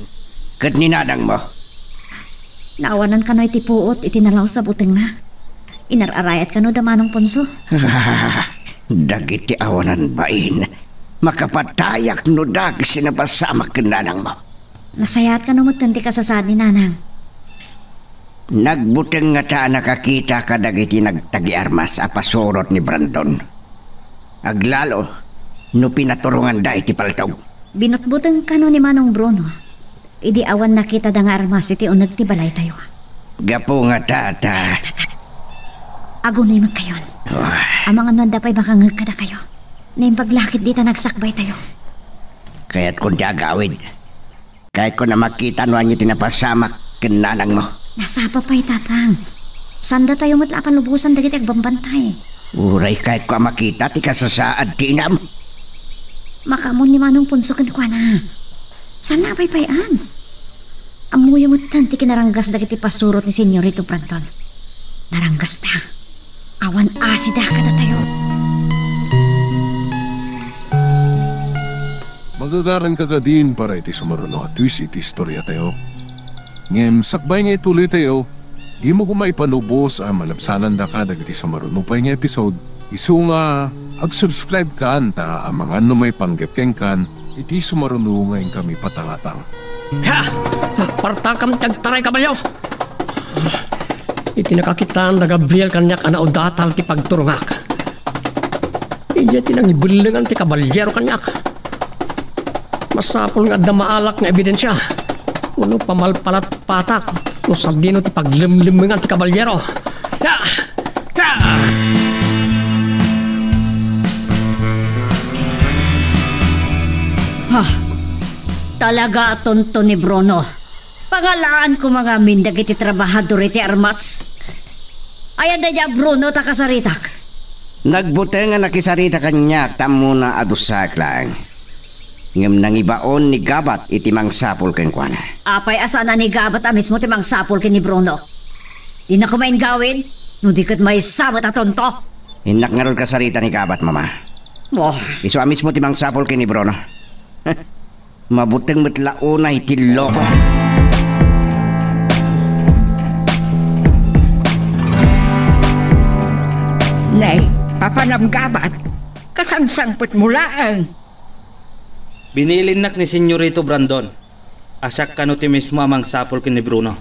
Kat ninadang mo. Naawanan kano iti puot, iti nalaw sa buteng na. Inararayat kano da Manong Punso. Dagiti awanan bain. Makapatayak no dag sinapasamak kinanang mo. Nasayat kano mo tanti kasasad ni Nanang. Nagbuteng nga ta nakakita ka dagiti nagtagi-armas apasurot ni Brandon. Aglalo, no pinaturungan da iti paltaw. Binutbuteng kano ni Manong Bruno. Idi awan nakita da nga armas iti unag ti balay tayo. Gapo nga tata. Agunay magkayon. Amang ano dapay makangag kada kayo. Na yung paglakit dita nagsakbay tayo. Kaya't kung di agawid. Kahit ko na makita no anyo tinapasamak kinanang mo. Nasapa pa'y tatang. Sanda tayo matlapan lubusan dagiti agbambantay. Uray kahit ko makita ti kasasaad tinam. Makamon ni Manong Punso ken kuana. Sana pa'y payan. Amuyo mo tan ti kinaranggas dagiti pasurot ni Senyorito Brandon. Naranggas ta. Awan asida kada tayo. Magagaran ka din para iti sumaruno at twist iti istorya tayo. Ngem sakbay nga ituloy tayo, di mo kumaipanubos ang malapsanan da ka dagiti sumaruno pa nga episode. Isu nga ag-subscribe ka anta ang mga ano may panggepkeng kan iti sumaruno ngayon kami patangatang. Ha! Partakam tagtaray kabalyo! Iti nakakitaan da Gabriel kanyak ana o datal ti pagturungak. Iya tinang ibulingan ti kabalyero kanyak. masapol nga da maalak nga ebidensya. Kuno pamalpalat patak. No sabdino ti paglimlimingan ti kabalyero. Ya! Ya! Talaga tonto ni Bruno. Pangalaan ko mga mindag iti trabahador iti armas. Ayan na niya Bruno takasaritak. Nagbuti nga nakisarita kanya tamo na adusak lang. Ngam nangibaon ni Gabat iti mangsapol ken kuana. Apay asa na ni Gabat mismo ti mangsapol ken ni Bruno. Di na kumain gawin. No di kat may sabat at tonto. Inak nga ron kasarita ni Gabat, mama. Oh, Iso amis mo ti mangsapol ken ni Bruno. Mabuting matlao na iti loko. Nay, papanamgabat. Kasangsangpot mo laang. Binilinak ni Senyorito Brandon. Asyak kano ti mismo amang sapol ken ni Bruno.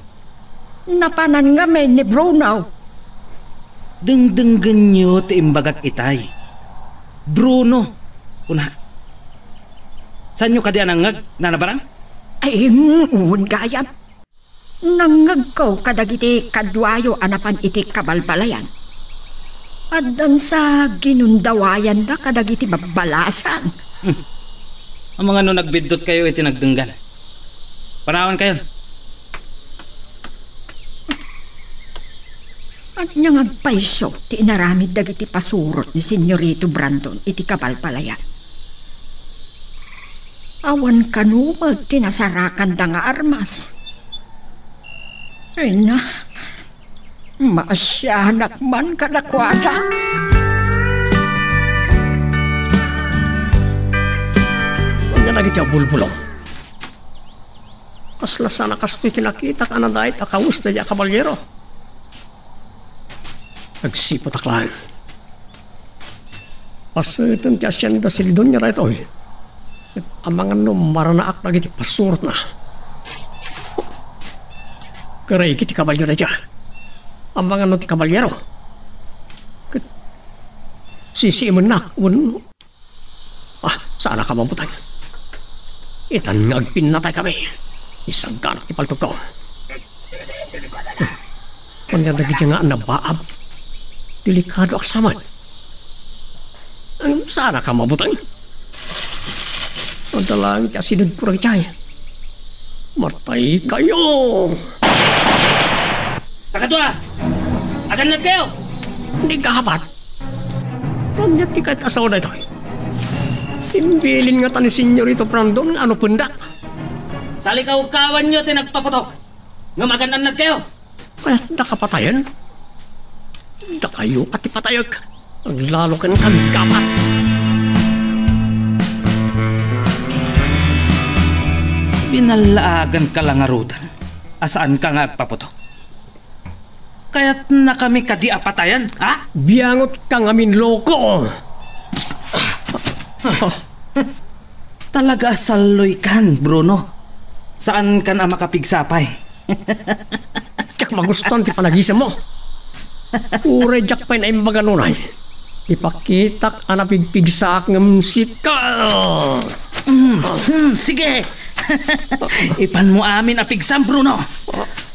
Napanan nga may ni Bruno. Dengdenggan nyo ti imbagak itay. Bruno. Una. Saan nyo kadi anangag? Nanabarang? Ay, uwan gayam. Nangag ko kadagiti kadwayo anapan iti kabalbalayan. Adan sa ginundawayan da kadagiti babalasan. Ang mga no nagbidot kayo iti nagdenggan. Panawan kayo. At niya ngagpaiso ti inaramid dagiti pasurot ni Senyorito Brandon iti kabalbalayan. Awan kanumag tinasarakan da nga armas. Ay na, maasyanak man kadakwada. Huwag na nagit yung bulbulong. Kasla sana kasto'y kinakita ka na dahit akawis na niya kabalyero. Nagsipot aklaan. Pasitin ti asyenda silidon niya rito eh. Ang mga maranaak na giti pasurot na. Karay kiti kabalyero na dyan. Ang mga ti kabalyero. Sisiiman na. Sana ka mabutan. Itan ngagpinatay kami. Isang ganak ipaltog ko. Kanya nagiging nga nabaab. Delikado aksaman. Sana ka mabutan. Ang talang kasinod purang chay. Matay kayo! Takadwa! Agan na kayo! Hindi kahapat. Huwag niya tikat asawa na ito. Imbilin nga ta ni Senyorito Brandon ano pundak. Salikaw-kawan nyo tinagpaputok. Nga maganan na kayo! Kaya nakapatayan. Da kayo at ipatayag. Ang lalo ka ng kagamat. Binalaagan ka lang arutan. Asaan ka nga agpaputok? Kaya't na kami kadi apatayan, ha? Biyangot ka ngamin loko. Talaga saloy kan, Bruno. Saan ka na makapigsapay? Tsak maguston ti panagisa mo. Uray jak pa na imbaga nunay. Ipakitak anapigpigsak ng sika. Sige. Ipan mo amin apigsam, Bruno.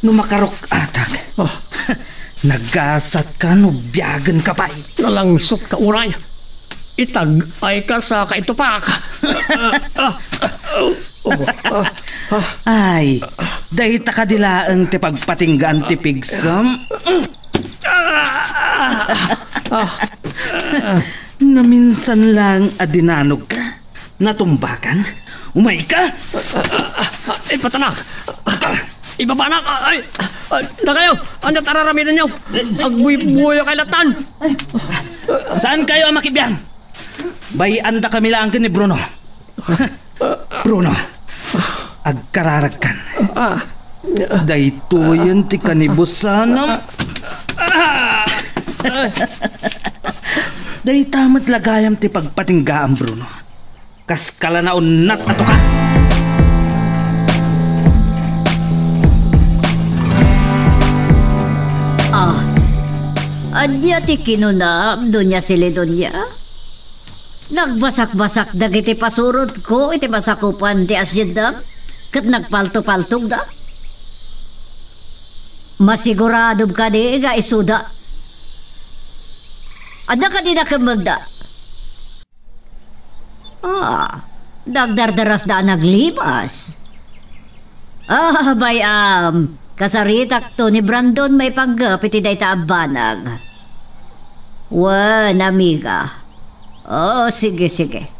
Numakarok atak. Nagasat ka no biyagan ka pa. Nalangsot ka uray. Itag ay ka sa kaitupak. Ay, dahil takadilaang ti pagpatinggaan ti pigsam. Na minsan lang adinanog ka. Natumbakan. Umay ka. Ay, patanak. Ibabanak. Ay, na kayo. Ano tararaminan nyo? Agbuy-buyo kay latan. Saan kayo ang makibiyang? Bayan da kami lang ni Bruno. Bruno, agkararagkan. Dayto yun ti kanibusanam. Day tamat lagayam ti pagpatinggaan, Bruno. Kaskala na unat ato ka. Adya ti kinunam, Doña Silidonia. Nagbasak-basak dagiti pasurot ko iti masakupan ti asyenda ket nagpalto-paltog da. Masigurado ka di ga isuda. Ada ka di nakamagda. Dagdardaras da naglipas. Bayam, kasaritak to ni Brandon may panggap iti dayta abanag. Wan, amiga. Sige.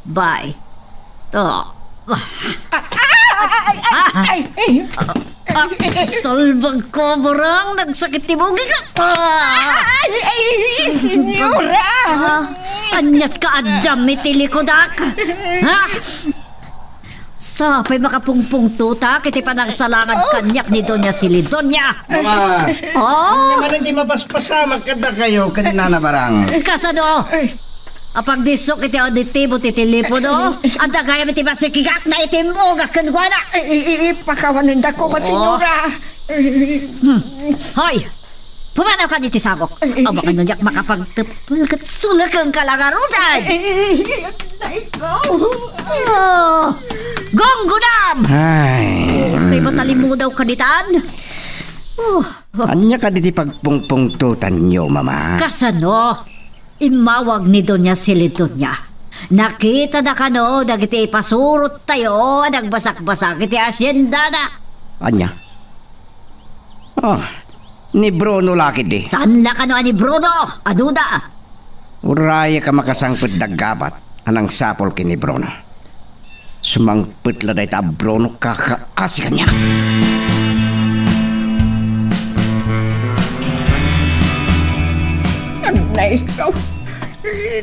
Bye. Solbag ko, barang. Nagsakit ti bugi ka. Senyora! Anyat ka, Adam, mitili ko dak. Ha? Sapay makapungpung tutak, iti panagsalangan kanyak ni Doña Silidonya. Mama, naman hindi mapaspasamak kada kayo kanina na barang. Kasano? Apag disok iti auditibo ti telepono, anda kaya iti masikigak na iti mogak kanwana. Pakawanin da ko, senyora. Hoy! Pumanaw ka diti sagok. Aba ka nandiyak makapagtapal kat sulak ang kalagarutan. Gonggunam! Ay, Kay matalimu daw kaditaan. anya ka diti pagpungpungtutan nyo, mama? Kasano? Imawag ni Doña Silidonya. Nakita na kano, dagiti ipasurot tayo, nagbasak-basak iti asyenda na. Anya? Ni Bruno lakid di. Saan la kano ani Bruno? Aduda. Uraya ka makasangpit daggabat, anang sapol kini Bruno. Sumangpit la day ta Bruno kakaasi kanya. Anay ikaw.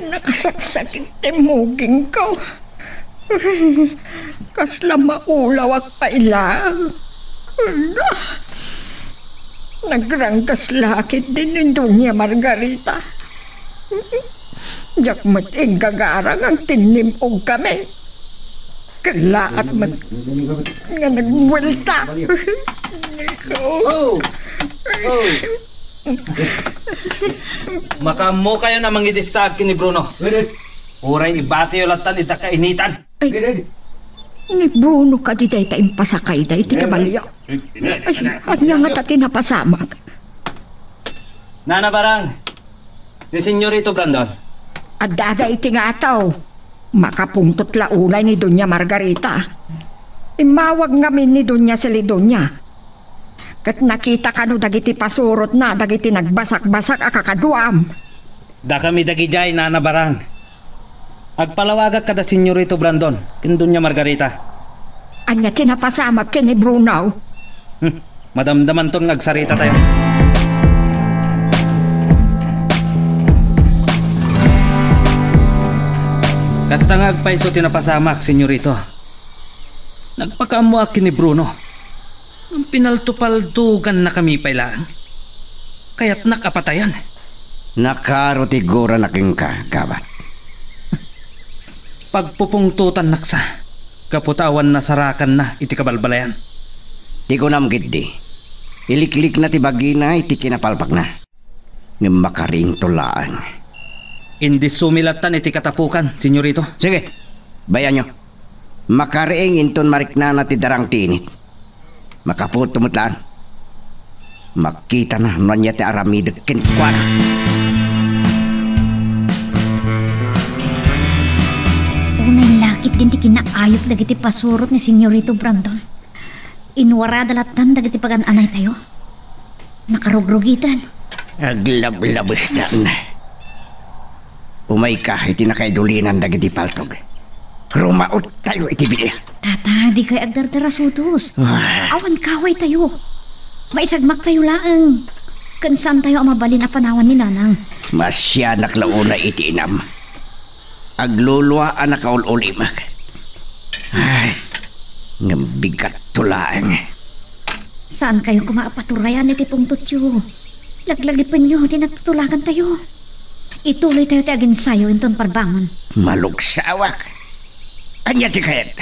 Nakasaksakit timuging ko. Kasla maulaw ak pailang. Nagrangkas lakit din ng Doña Margarita. Yak mating gagarang ang tinimog kami. Kala at nga nagwalta. Makamo kayo na mangidisag ni Bruno. Uray ibati yung latan ita kainitan. Ni Bruno ka di day tayo pasakay day ti kabalyo. Anya nga tati napasamak. Nana barang, ni Senyorito Brandon. Adada iti nga ataw. Makapungtot la ulay ni Doña Margarita. Imawag ngamin ni Doña Silidonya. Kat nakita ka no dagiti pasurot na dagiti nagbasak-basak akakaduam. Da kami dagijay Nana barang. Agpalawagak kada Senyorito Brandon, kin Doña Margarita. Anya tinapasamak kini Bruno. Madamdaman ton agsarita tayo. Kasta nga agpaiso tinapasamak, Senyorito. Nagpakaamuak ni Bruno. Ang pinaltupaltugan na kami pailaan. Kaya't nakapatayan. Nakarotigura na king ka, gabat. Pagpupungtutan naksa, kaputawan na sarakan na iti kabalbalayan. Di ko namgid di. Iliklik na ti bagina iti kinapalpak na. Ng makaring tulaan. Hindi sumilatan iti katapukan, Senyorito. Sige, bayan nyo. Makariing inton marikna na ti darang tinit. Makaputumutlaan. Makita na nanya ti aramidek kinkwana. Unay lakit din ti kinaayop dagiti pasurot ni Senyorito Brandon. Inwara dalatan dagiti pagan-anay tayo. Nakarugrugitan. Aglab-labos na. Umay ka, iti nakaidulinan dagiti paltog. Rumaot tayo iti bilya. Tata, di kay agdardarasutos. Awan kaway tayo. Maisagmak tayo laang. Kansan tayo ang mabalin na panawan ni Nanang. Masya naklauna iti inam. Agluluwa anak kaul-ulimak. Ay, ngambigat tulaan. Saan kayo kumaapaturayan iti pungtutyo? Laglagipin nyo, di natutulagan tayo. Ituloy tayo ti aginsayo inton parbangon. Malugsawak. Anya ti kayat.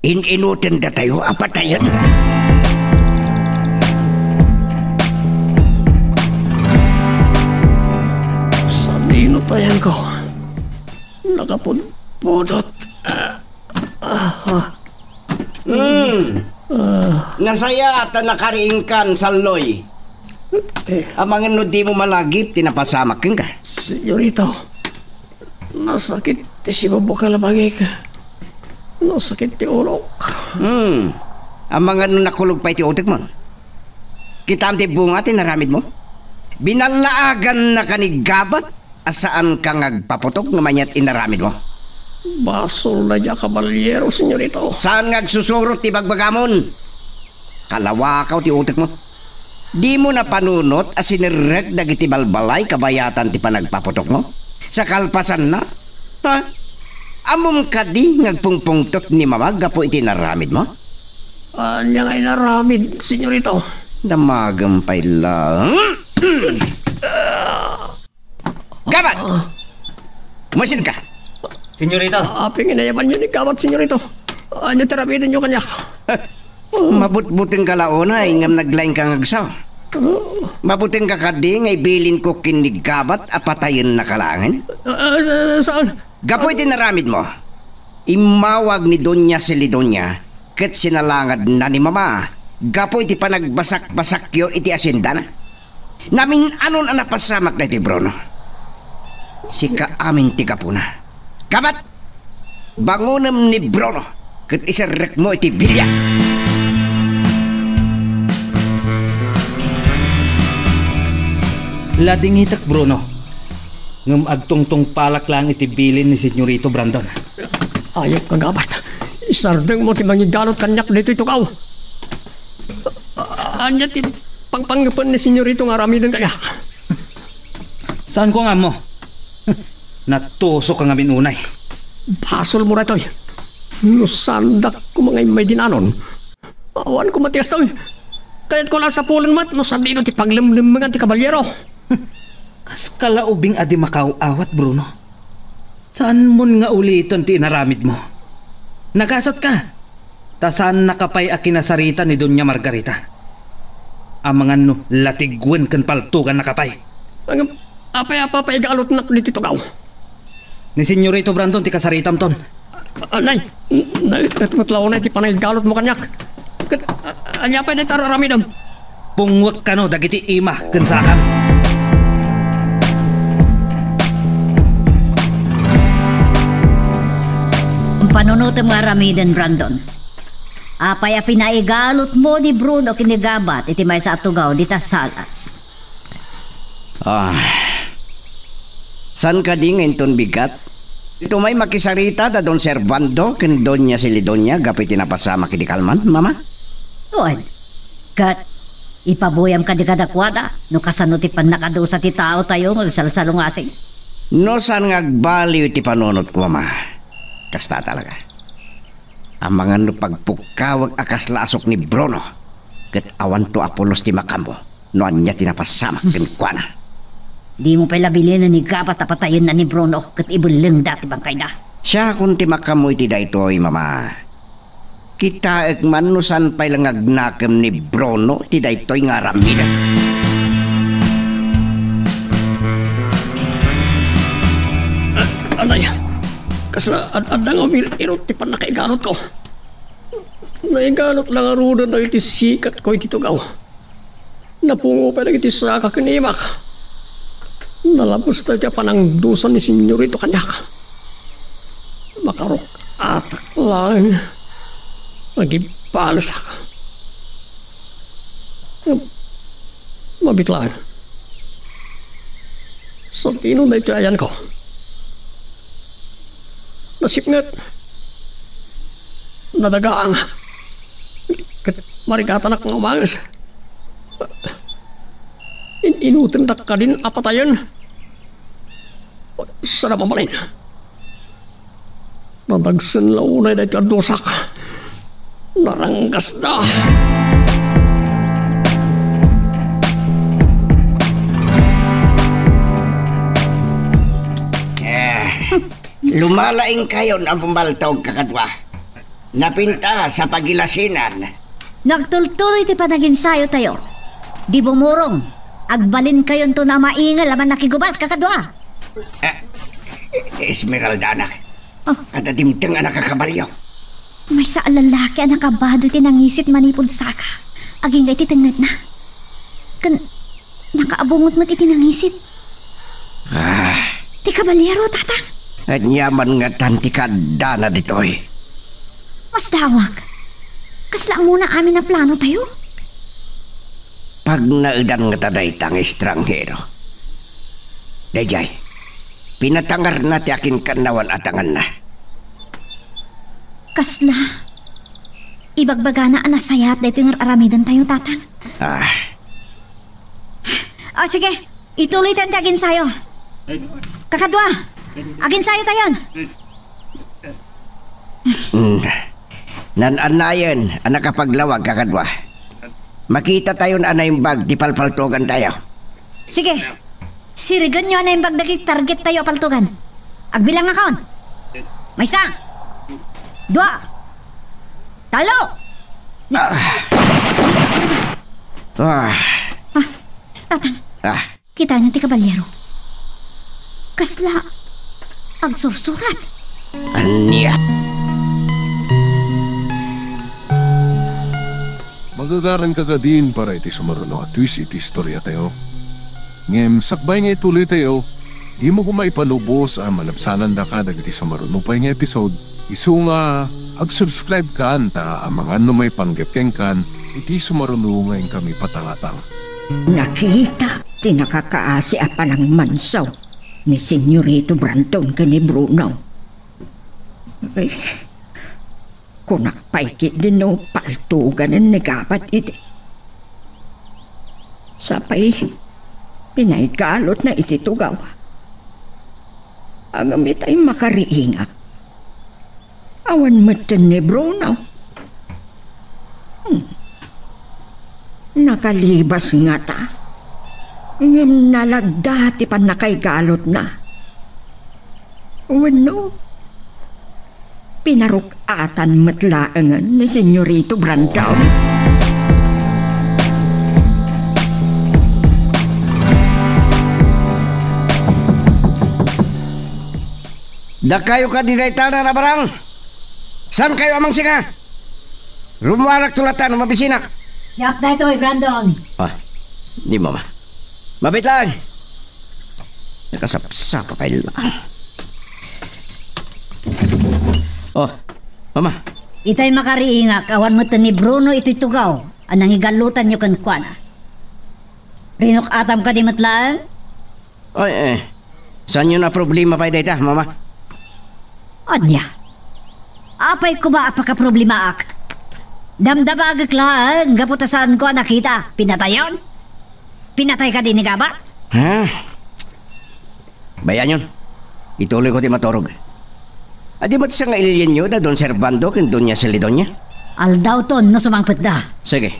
Inutin da tayo apatayan. Sa tino tayan ko. nakapudpudot. Nasaya at nakariingkan sa loy. Amangan no di mo malagip, tinapasamak ka. Senyorito, nasakit ti si bubukal bagay ka. Nasakit ti ulok. Amangan no nakulog pa iti utik mo. Kitam ti bunga, tinaramid mo. Binalaagan na kanigabat, asaan ka ngagpaputok na manyat inaramid mo. Basol na dya kabalyero, senyorito. Saan ngagsusurot ti bagbagamon? Kalawakaw ti utik mo. Di mo na panunot as sinirek dagiti balbalay kabayatan ti panagpaputok mo? Sa kalpasan na? Ha? Amom ka di ngagpungpungtot ni mamag gapo iti naramid mo? Anya nga inaramid, senyorito. Damagampay lang. Gabat! Masin ka! Senyorito. Aping inayaman nyo ni Gabat, senyorito. Anya terapitin nyo kanyak. Mabut-buting kalauna, ingam naglaing kang agsaw. Mabuting kakadi, ngay bilin ko kinigabat, apatayin na kalangan. Saan? Gapoy tinaramid mo. Imawag ni Donya Celidonia, ket sinalangad na ni Mama. Gapoy ti panagbasak-basak yo iti asyenda na. Namin anon ang napasamak na iti Bruno. Si kaamin ti kapuna. Gabat! Bangunam ni Bruno, ket isarek mo iti bilya. Lading hitak, Bruno. Ngam agtungtong palak lang itibilin ni Senyorito Brandon. Ayok kang Gabat. Isardeng mo ti mangigalot kanyak dito itukaw. Anya ti pangpangapan ni senyorito nga ramidan kanyak. Saan ko nga mo? Natusok ka nga minunay. Basol mo rito. Nusandak ko mga may dinanon. Awan ko matigas to. Kaya't ko lang sa pulan mat, nusandino ti paglimlimangan ti kabalyero. Kas kalaubing adi makaw-awat, Bruno. Saan mo nga uliton ti inaramid mo? Nagasat ka. Ta saan nakapay a kinasarita ni Doña Margarita? Amangan no latigwen kan paltugan nakapay. Apay galot nak dito itukaw. Ni Senyorito Brandon ti kasaritam ton. Nay, natmatlaw na ti panay galot mo kanyak. Anya pa na tararamidam. Pungwak ka no dagiti ima kansakan. Panunutom nga ramidan, Brandon. Apay a pinaigalot mo ni Bruno kinigabat iti may sa atugaw dita salas. San ka di ngayon ton bigat? Ito may makisarita da Don Servando ken Doña Celidonia gapi tinapasama kidi kalman, Mama? Tuan, kat ipabuyam ka di kadakwada no kasano ti pan nakadusa ti tao tayo magsalsalungasing. No san ngagbaliw ti panunot ko, Mama? Kasta talaga. Ang mga no pagpukawag akas lasok ni Bruno ket awan to Apolos ti Makambo no anya tinapasama ken kuana. Di mo pala bilin na ni Gabat apatayin na ni Bruno ket ibuleng dati bangkay na. Siya kung ti makamoy ti daytoy, Mama. Kita ekman no san pay lang agnakem ni Bruno ti daytoy nga ramida. Anay, kasla adang irot ti pan nakaigalot ko. Naigalot lang arudan na iti sikat ko iti tugaw. Napungo pa na iti saka kinimak. Nalabos na siya panangdusan ni senyorito kanyak. Makarok atak lang. Nagipalas ako. Mabitlaan. Sa tino na ito ayan ko. Nasipngat. Nadagaang. Marigatan akong umangas. Inutindak ka din apatayan. Sana pamalin. Nadagsan launay na ito dosak. Naranggas na. Lumalaing kayon ang pumaltog kakadwa. Napinta sa pagilasinan. Nagtultuloy ti panaginsayo tayo. Di bumurong. Agbalin kayon to na maingal aman nakigubat kakadwa. Esmeralda anak. Oh. Kada dimteng anak kakabalyo. May sa lalaki ang nakabado tinangisit manipod saka. Aging gay titengad na. Kan, nakaabungot mo titinangisit. Ti kabalyero, tatang. At nyaman nga tantikada na ditoy. Mas dawag. Kasla muna amin na plano tayo. Pag naudan nga taday tang estranghero. Dayjay, pinatangar na ti akin kanawan atangan na. Kasla. Ibagbaga na anasayat dahito yung aramidan tayo, tatang. O sige, ituloy tayo agin sayo. Kakadwa, agin sayo tayo. Nananayan, anak kapaglawag kakadwa. Makita tayo na anay bag, di palpaltogan tayo. Sige, sirigan nyo na yung bagdagi target tayo paltugan. Agbilang akon. May isa. Dua. Talo. Tatang, kita niyo ti kabalyero. Kasla, agsursurat. Aniya. Magagaran ka din para iti sumaruno at twist iti istorya tayo. Ngem, sakbay nga ituloy tayo, di mo kumaipanubos ang malapsanan da ka dagiti sumaruno pa nga episode. Isu nga, ag-subscribe ka anta ang mga ano may panggapkeng kan, iti sumaruno ngayon kami patangatang. Nakita, tinakakaasi pa ng mansaw ni Senyorito Brandon ka ni Bruno. Ay, kunak paikit din no paltugan ang nagapat iti. Sapay, pinaygalot na iti tugaw. Ang amit ay makariinga. Awan matan ni Bruno. Nakalibas nga ta. Ngam nalagda ti pan nakaygalot na. Wano? Pinarukatan matlaangan ni Senyorito Brandon. Da kayo ka dinaytana na barang? Saan kayo amang singa? Rumuwarak tulatan ng mabisina. Jack na ito, Brandon. Di mo ma. Mabit lang. Nakasapsapa kayo lang. Mama. Itay makariingak, awan mo ni Bruno ito'y tugaw. Anang igalutan nyo kan kuana. Rinok atam ka di matlaan? Saan yun na problema pa dita, mama? Anya? Apay ko ba apaka problema ak? Damdabagak lang, gaputasan ko nakita. Pinatayon? Pinatay ka din ni Gaba? Bayan yun. Ituloy ko di maturog. Adi ba't siya nga ililin nyo na Don Servando kin Doña Celidonia? Aldaw ton no sumangpit da. Sige.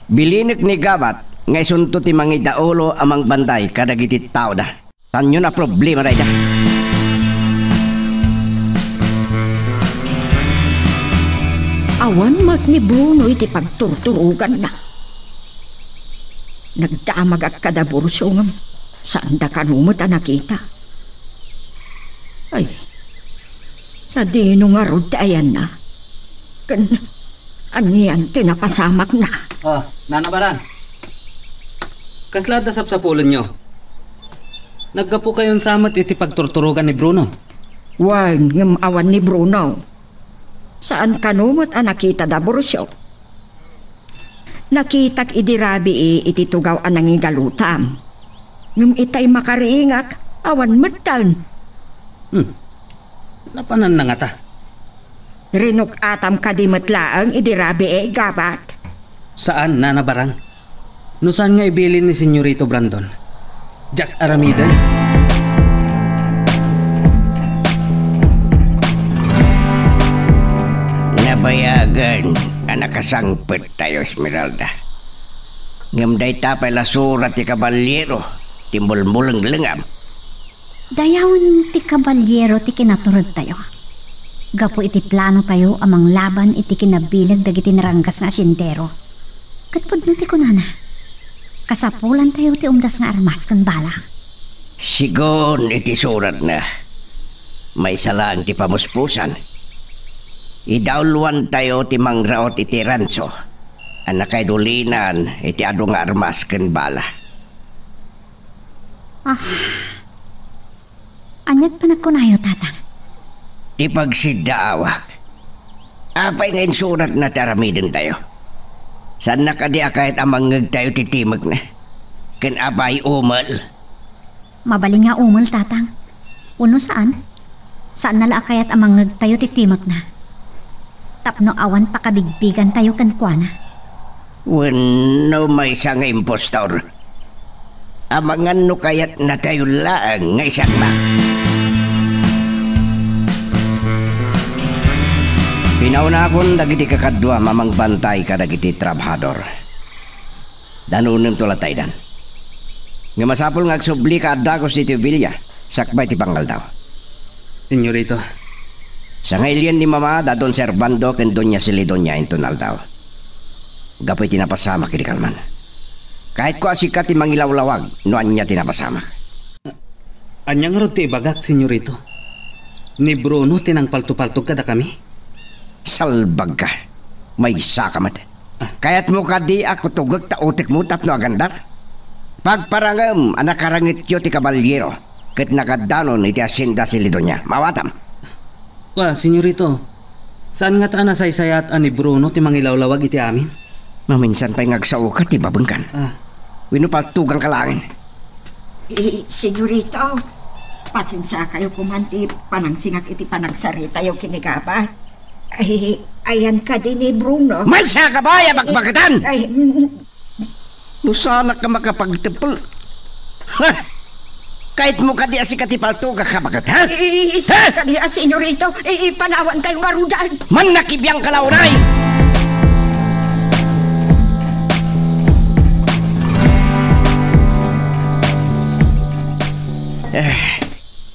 Bilinik ni Gabat nga isunto ti mangi daulo amang banday kadagiti tao da. Tan yun na problema da ida. Awan mat ni Bruno iti pagturturugan na. Nagdamag at kadaburso ngam. Saan da kanumot ang nakita? Ay, sa dino nga rod ayan na. Aniyan tinapasamak na. Nanabaran. Kasla dasap sa pulon nyo. Naggapo kayon samat iti pagturturugan ni Bruno. Wan ngam awan ni Bruno. Saan kanumot ang nakita da bursyo? Nakitak idirabi iti tugaw ang nangigalutam. Ngam itay makariingak, awan matan. Napanan na nga ta. Rinok atam kadimatlaang idirabi Gabat. Saan, Nanabarang? No saan nga ibilin ni Senyorito Brandon? Jack Aramidan? Nabayagan ang nakasangpet tayo, Esmeralda. Ngamday tapay lasurat ti kabalyero, timbul-mulang lengam. Dayawan ti kabalyero ti kinaturod tayo. Gapo iti plano tayo amang laban iti kinabilag dagiti naranggas nga asyentero. Katpod na ti kunana. Kasapulan tayo ti umdas nga armas kan bala. Sigon iti surat na. may salaan ti pamuspusan. Idauluan tayo ti mangraot iti ranso. Anak kay dulinan iti adu nga armas ken bala. Anyag pa nagkunayo, tatang. Ti pagsidaawak. Apay ngayon surat na taramidin tayo. Saan na kadi kahit amangag tayo titimag na. Ken apay umal. Mabaling nga umol, tatang. Uno saan? Saan nala kayat amang tayo titimak na? Tapno awan pakabigbigan tayo kankwana. Wano may isang impostor. Amangan no kayat na tayo laang nga isang na. Pinauna akong dagiti kakadwa mamang bantay ka dagiti trabahador. Danunin tulatay dan. Nga masapol nga agsubli ka adagos iti Villa, sakbay ti panggal daw. Senyorito, Sa ngayon ni mama, dadon Servando ken Doña Silidonia intunal daw. Gapoy tinapasama kini kalman. Kahit ko asikat ti mangilawlawag, noan niya tinapasama. anyang rod ti ibagak, senyorito. Ni Bruno tinangpalto-paltog kada kami. Salbag ka. May isa ka mat. Kaya't mo ka di ako tugag ta utik mo tapno agandar. Pagparangam, anak karangit yo ti kabalyero. Ket nakadanon iti asyenda Silidonia. Mawatam. Wa, senyorito, saan nga ta nasaysayat ani Bruno ti mangilawlawag iti amin? Maminsan pa'y ngagsaw ka ti babangkan. Winupaltugang kalangin. Senyorito, pasensya kayo kumanti panangsingak iti panagsarita yung kinigaba. Ay, ayan ka din ni Bruno. Mansa ka ba, yabakbakatan? Ay, Musana ka makapagtipol. Ha! Kahit mo ka di asikatipalto ka kabagat, ha? isa ka niya, senyorito. Panawan kayo nga rudan. Man nakibiyang kalauray!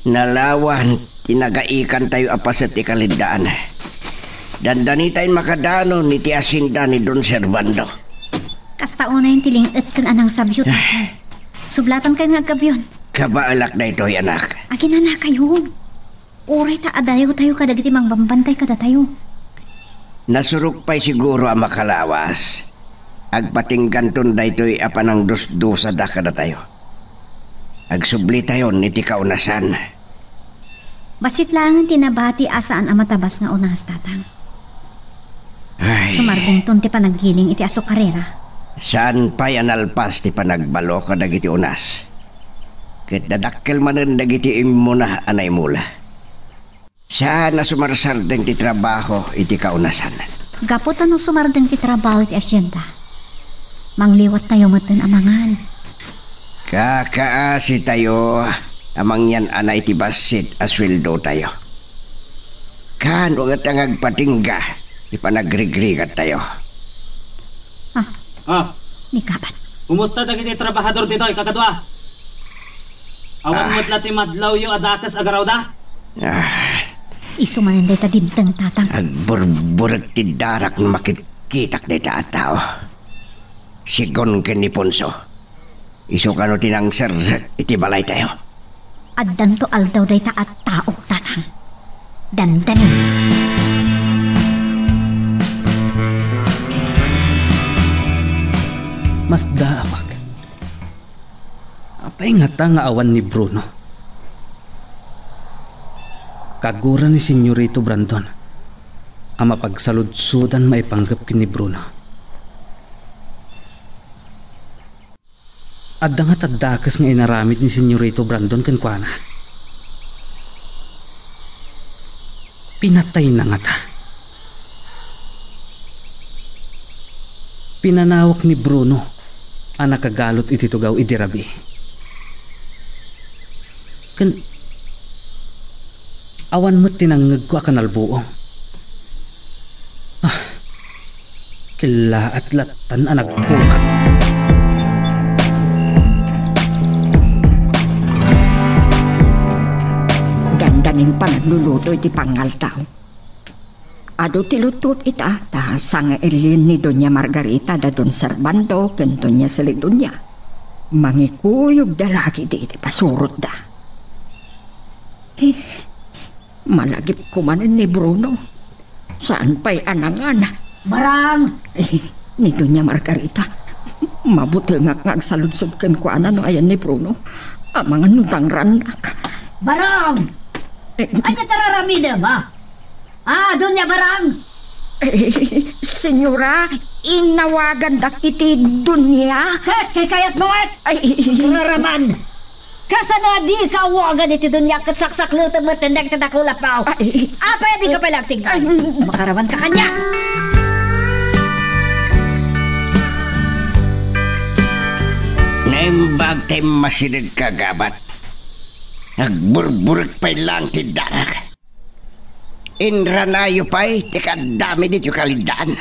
Nalawan, tinagaikan tayo apas at ikalindaan. Dandani tayo makadano ni ti asinda ni Don Servando. Kasta una yung tiling-et kan anang sabyo, tatang. Sublatan kayo nga gabyon. Kabaalak na ito, anak. Agin na kayo. Uray ta adayo tayo kadagiti mang bambantay kada tayo. Nasurok pa'y siguro ang makalawas. Agpatinggan tunda ito'y apanang dos-dosa da kada tayo. Agsubli tayo niti kaunasan. Basit lang tinabati asaan ang matabas nga unas, tatang. Ay, Sumarding ton ti panaggiling iti aso karera. saan pa'y analpas ti panagbalo ka dagiti unas. Ket dadakkel manen dagiti imuna anay mula. Saan na sumarsardeng ti trabaho iti kaunasan. Gapot ano sumardeng ti trabaho iti asyenda. Mangliwat tayo matan amangan. Kakaasi tayo. Amang yan anay ti basit asweldo tayo. Kano nga tangagpatingga ipanagregregat tayo. Ni kapat. Kumusta dagiti trabahador dito, kakadwa? Awan mo't lati madlaw yung adakas agaraw da? Isumanan day ta dintang, tatang. Agburburat ti darak na makitkitak na ita tao. Sigon ken ni Ponso. Iso kano tinangser iti balay tayo. Addan to aldaw day ta at tao, tatang. Dandanin. Mas daawag. Apay nga ta nga awan ni Bruno. Kagura ni Senyorito Brandon. Ang mapagsaludsudan maipanggap kini Bruno. Adda nga tadakas nga inaramid ni Senyorito Brandon kankwana. Pinatay na nga ta. Pinanawak ni Bruno ang nakagalot iti tugaw idirabi. Awan mo't tinangag ko akan albuong. Kila at latan ang nagpungkat. Dandanin pa nagluluto iti pangaltaw. Ado tilutot ita ta sang elin ni Doña Margarita da Don Servando ken Doña Silidonia. Mangikuyog da lagi di iti pasurot da. Malagip ko manin ni Bruno. Saan pa'y anangan? Barang! Ni Doña Margarita. Mabuti nga sa lunsod ken ko no ayan ni Bruno. Mga nutang ranak. Barang! Anya tararamida ba? Donya Barang! Senyora, inawagan dak iti dunya. Kay kayat mo at! Raraman! Kasano di ka awagan iti dunya kat saksak luto mo tindag tatakulap pa. Apa di ka palang tingnan? Makaraman ka kanya! Naimbag tayo masinag kagabat. Nagburburek pa'y lang tindarak. Inranayo pa'y tikadami dito kalidaan.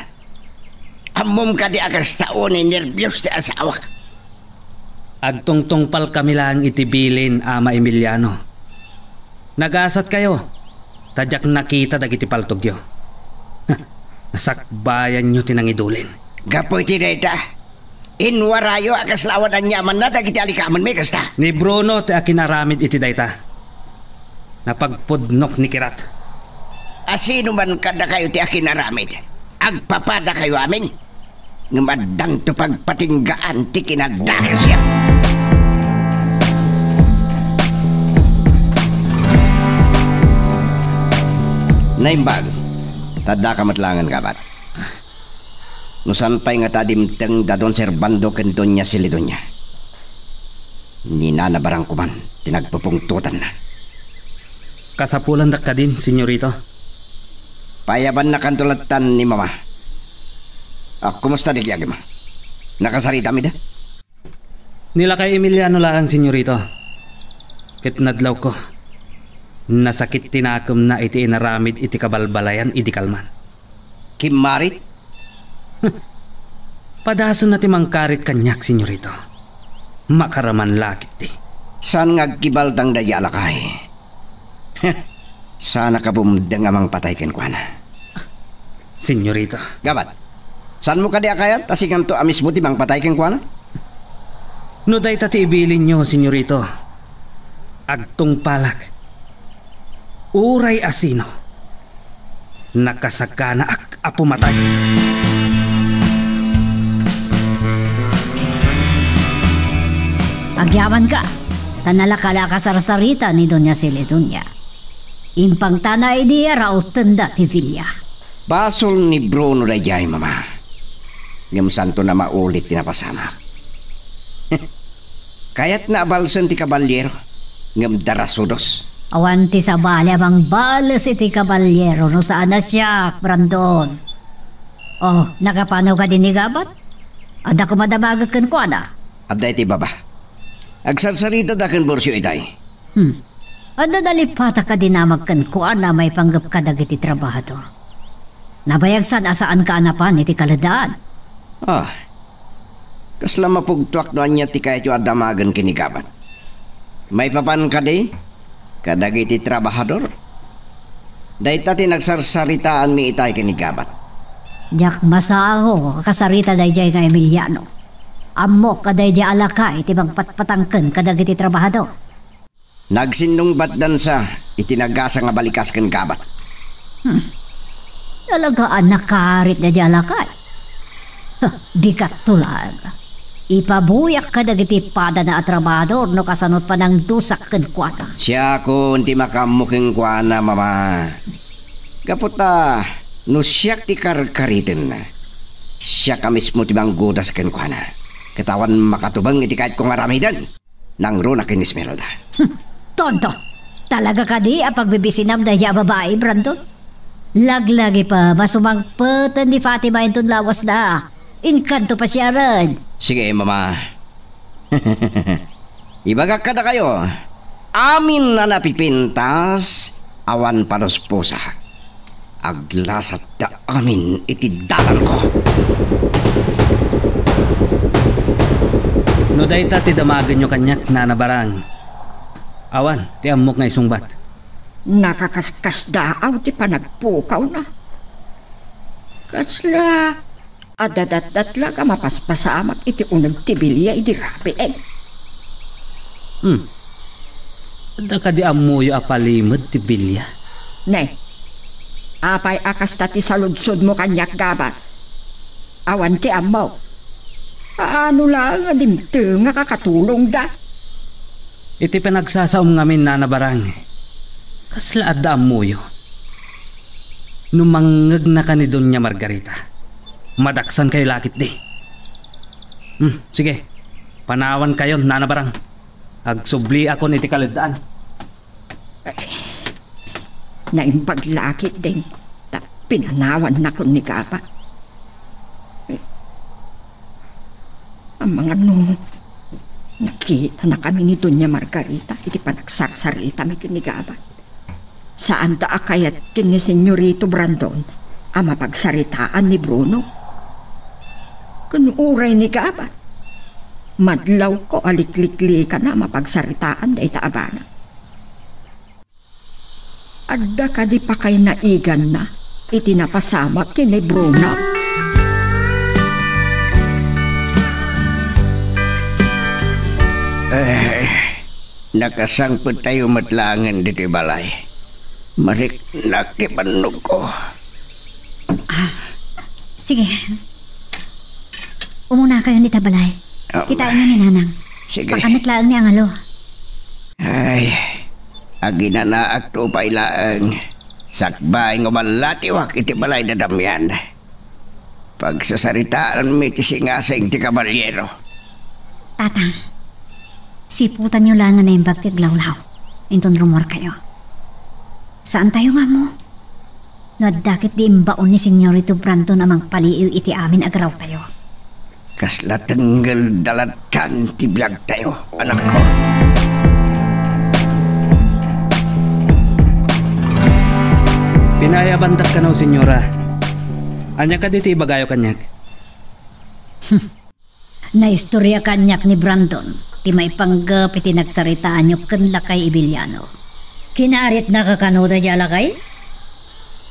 Amom ka di agas taon ay nervyos di asawak. Agtungtungpal kami lang itibilin, Ama Emiliano. Nagasat kayo. Tadyak nakita dagiti paltogyo. Nasakbayan nyo tinangidulin. Gapoy tinayta. Inwarayo agas lawan ang yaman na dagiti alikaman may kasta. Ni Bruno ti akinaramid iti dayta. Napagpudnok ni Kirat. Asino man kada kayo ti akinaramid. Agpapada kayo amin. Ngamadang to pagpatinggaan ti kinadahil siya. Naimbag, tada ka matlangan kabat. Nusan pa'y nga tadimteng dadon serbando ken Doña Silidonya. Ninanabarang kuman, tinagpupungtutan na. Kasapulan dak ka din, senyorito. Payaban na kantulatan ni Mama. Kumusta di kiyagi ma? Nakasarita mi da? Nila kay Emiliano lang, senyorito. Ket nadlaw ko. Nasakit tinakom na iti inaramid iti kabalbalayan iti kalman. Kimarit? Padason na ti mangkarit kanyak, senyorito. Makaraman lakit ti. Saan ngagkibaldang dayala kay? Sana ka bumdeng amang patay ken kuana. Senyorito. Gabat, saan mo ka di akayat? Asikan to amis mo ti bang patay ken kuana? No day tati ibilin nyo, senyorito. Agtong palak. Uray asino. Nakasagana ak apumatay. Agyaman ka, tanalakala ka sarasarita ni Doña Silidonya. Impang tanay diya raw tanda ti Villa. Basol ni Bruno da jay mama. Ngam santo na maulit pinapasama. Kayat na abalsan ti kabalyero. Ngam darasudos. Awan ti sa bala bang balas iti kabalyero no saan na siya, Brandon. Oh, nakapanaw ka din ni Gabat? Ada ko madamagakan ko na. Abday ti baba. Agsarsarita da ken borsyo itay. Ada dalipata ka dinamagkan ko na may panggap ka dagiti trabahador. Nabayagsan asaan ka anapan iti kaladaan. Kasla mapugtuak doan niya ti kahit yung adamagan kinigabat. May papan ka di? Kadagiti trabahador. Dahita ti nagsarsaritaan mi itay kinigabat. Diyak masaho kasarita day jay nga Emiliano. Amok kaday jay alakay iti bang patpatangken kadagiti trabahador. Nagsinungbat dan sa itinagasa nga balikas ken gabat. Talagaan nakarit na jay alakay. Di katulag. Ipabuyak ka dagiti pada na atrabador no kasanot pa ng dusak ken kuana. Siya ko hindi makamuking kuana mama. Kaputa no siyak ti karkaritin na. Siya ka mismo ti bang gudas ken kuana. Katawan makatubang iti kahit kong aramidan. Nang runa ken Esmeralda. Tonto, talaga ka di ang pagbibisinam na siya babae, Brandon? Laglagi pa, masumangpatan ni Fatima intun lawas na. Inkanto pa siya rin. Sige, mama. Ibagak ka na kayo. Amin na napipintas, awan panos pusa. Aglasat da amin itidalan ko. No dayta ti damagan nyo kanyak na nabarang. Awan, ti amok nga isungbat. Nakakaskas daaw ti panagpukaw na. Kasla, adadat-dat lang ka mapaspasamak iti unag tibilya iti rapi eh. Da ka di amuyo apalimod ti bilya. Ne, apay akas tati sa ludsod mo kanyak gabat. Awan ti amaw. Paano lang adimte nga kakatulong da? Iti pinagsasaom ngamin na nabarang. Kasla adda amuyo. Numangag na ka ni Doña Margarita. Madaksan kayo lakit di. Sige, panawan kayo na nabarang. Agsubli ako ni tikalidaan. Naimbaglakit din. Pinanawan na ko ni Gaba. Ang mga nakita na kami ni Doña Margarita. Iti panagsarsarita mi ni Gaba. Saan ta akayat kin ni Senyorito Brandon ang mapagsaritaan ni Bruno? Kunuray ni Gaba. Madlaw ko aliklikli ka na mapagsaritaan da itaabana. Adda ka di pa kay naigan na itinapasama kini Bruno. Nakasangpot tayo matlangan dito balay. Marik nakipanog ko. Sige. Umuna kayo ni Tabalay. Kitain niyo ni Nanang. Sige. Pakanat lang ni Angalo. Ay, agi na naak to pa ilaang. Sakbay nga malatiwak iti balay na damyan. Pagsasaritaan mi ti singasing ti kabalyero. Tatang, siputan niyo lang na yung bagtiglawlaw. Inton rumor kayo. Saan tayo nga mo? Nadakit di imbaon ni Senyorito Brandon amang paliiw iti amin agraw tayo. Kasla tenggal dalatan ti biag tayo, anak ko. Pinayabantak ka na, senyora. Anya ka diti bagayo kanyak? Naistorya kanyak ni Brandon. Ti may panggap iti nagsaritaan nyo kan lakay Ibiliano. Kinarit na kakanoda dya lakay?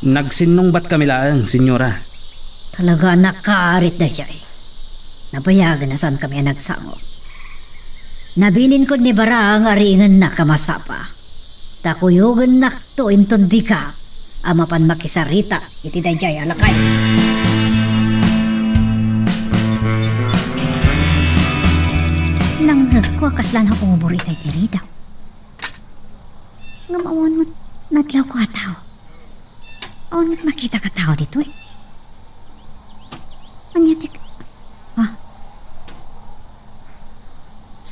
Nagsinong ba't kami lang, senyora? Talaga nakarit na siya eh. Napayagan na saan kami nagsangop. Nabilin ko ni Barang aringan na kamasapa. Takuyugan nakto inton bika amapan makisarita iti dayjay alakay. Nanghag ko kaslan ang umubor itay tirida. Ngamawan mo natlaw ko ataw. Awan makita ka tao dito eh. Anyatik.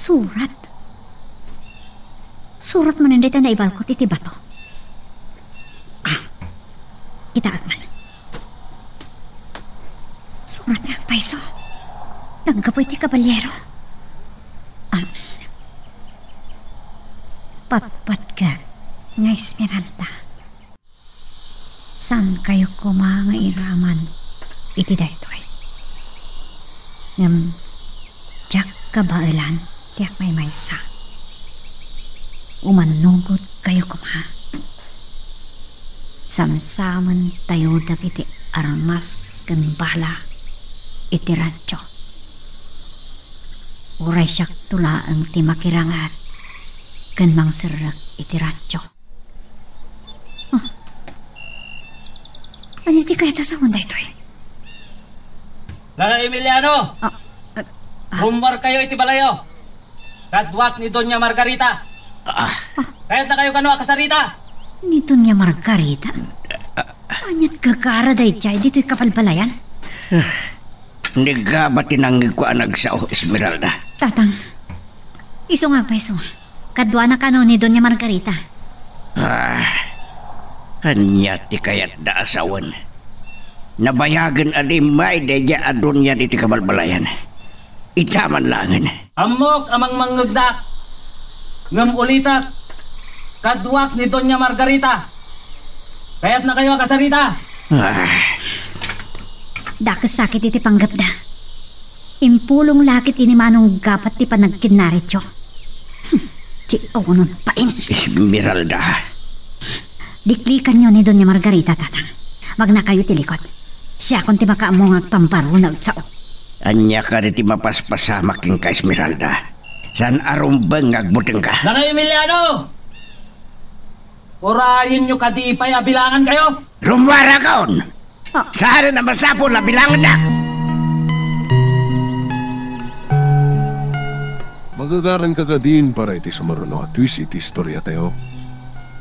Surat. Surat man hindi na ibalkot iti bato. Itaag man. Surat na paiso. Naggapoy ti kabalyero. Patpat ka nga Esmeralda. San kayo kumangairaman iti daytoy? Ngam jak kabailan tiyak may maysa. Umanugot kayo kuma. Samsaman tayo dagiti armas kan bala iti rancho. Uray siyak tula ang timakirangat kan mangserak iti rancho. Ano ti kaya sa hunday ito eh? Lala Emiliano! Rumor kayo iti balayo. Kadwat ni Doña Margarita. Kayat na kayo kano akasarita. Ni Doña Margarita? Anyat kakara day chay dito'y kapalpalayan? Hindi ka ba tinangig ko ang nagsao, Esmeralda? Tatang, iso nga pa iso. Kadwa na kano ni Doña Margarita. Anyat ti kayat da asawan. Nabayagan alimay deya adon yan iti kabalbalayan. Itaman langan. Amok amang mangugdak. Ngam ulitak. Kadwak ni Doña Margarita. Kayat na kayo akasarita. Dakas sakit iti panggap da. Impulong lakit ini manong gapat ti panagkinarityo. Ci nun pain. Esmeralda. Diklikan nyo ni Doña Margarita, tatang. Wag na kayo tilikot. Siya kung ti makaamong agpamparo na utsao. Anya ka rin ti mapaspasamak yung ka, Esmeralda. San arumbang agbuteng ka? Lala Emiliano! Orahin nyo kadipay abilangan kayo. Rumara kaon. Saan na masapon na bilangan na? Magagaran ka ka din para iti sumaruno at twist iti istorya tayo.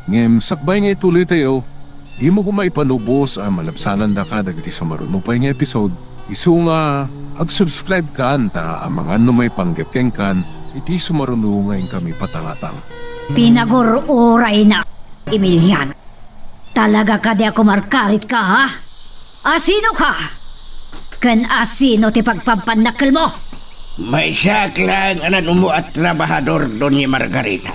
Ngem, sakbay nga ituloy tayo, di mo kumaipanubos ang malapsanan da ka dagiti sumaruno pa nga episode. Isu nga, ag-subscribe ka anta ang mga may panggapkeng kan, iti sumaruno ngayon kami patangatang. Pinagururay na, Emiliano. Talaga ka di ako markarit ka, ha? Asino ka? Kan asino ti pagpapanakal mo? May saklang anan umu at trabahador Doña Margarita.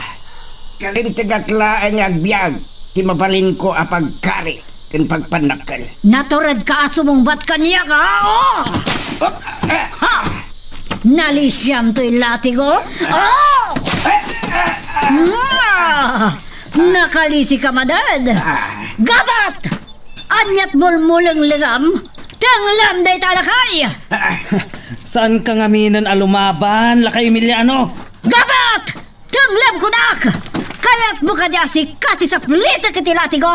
Kalintigaklaan nga agbyag, ti mabalin ko apagkari ken pagpanakal. Naturad ka sumungbat kanya ka, oh! Ha! Nalisyam to'y latigo? Oh! Nakalisi ka madad. Gabat! Anyat mulmulang ligam, tanglam day talakay. Saan ka ngaminan alumaban, Lakay Emiliano? Gabat! Tanglam ko nak! Kaya't mo ka niya si Kati sa plita kitilati ko.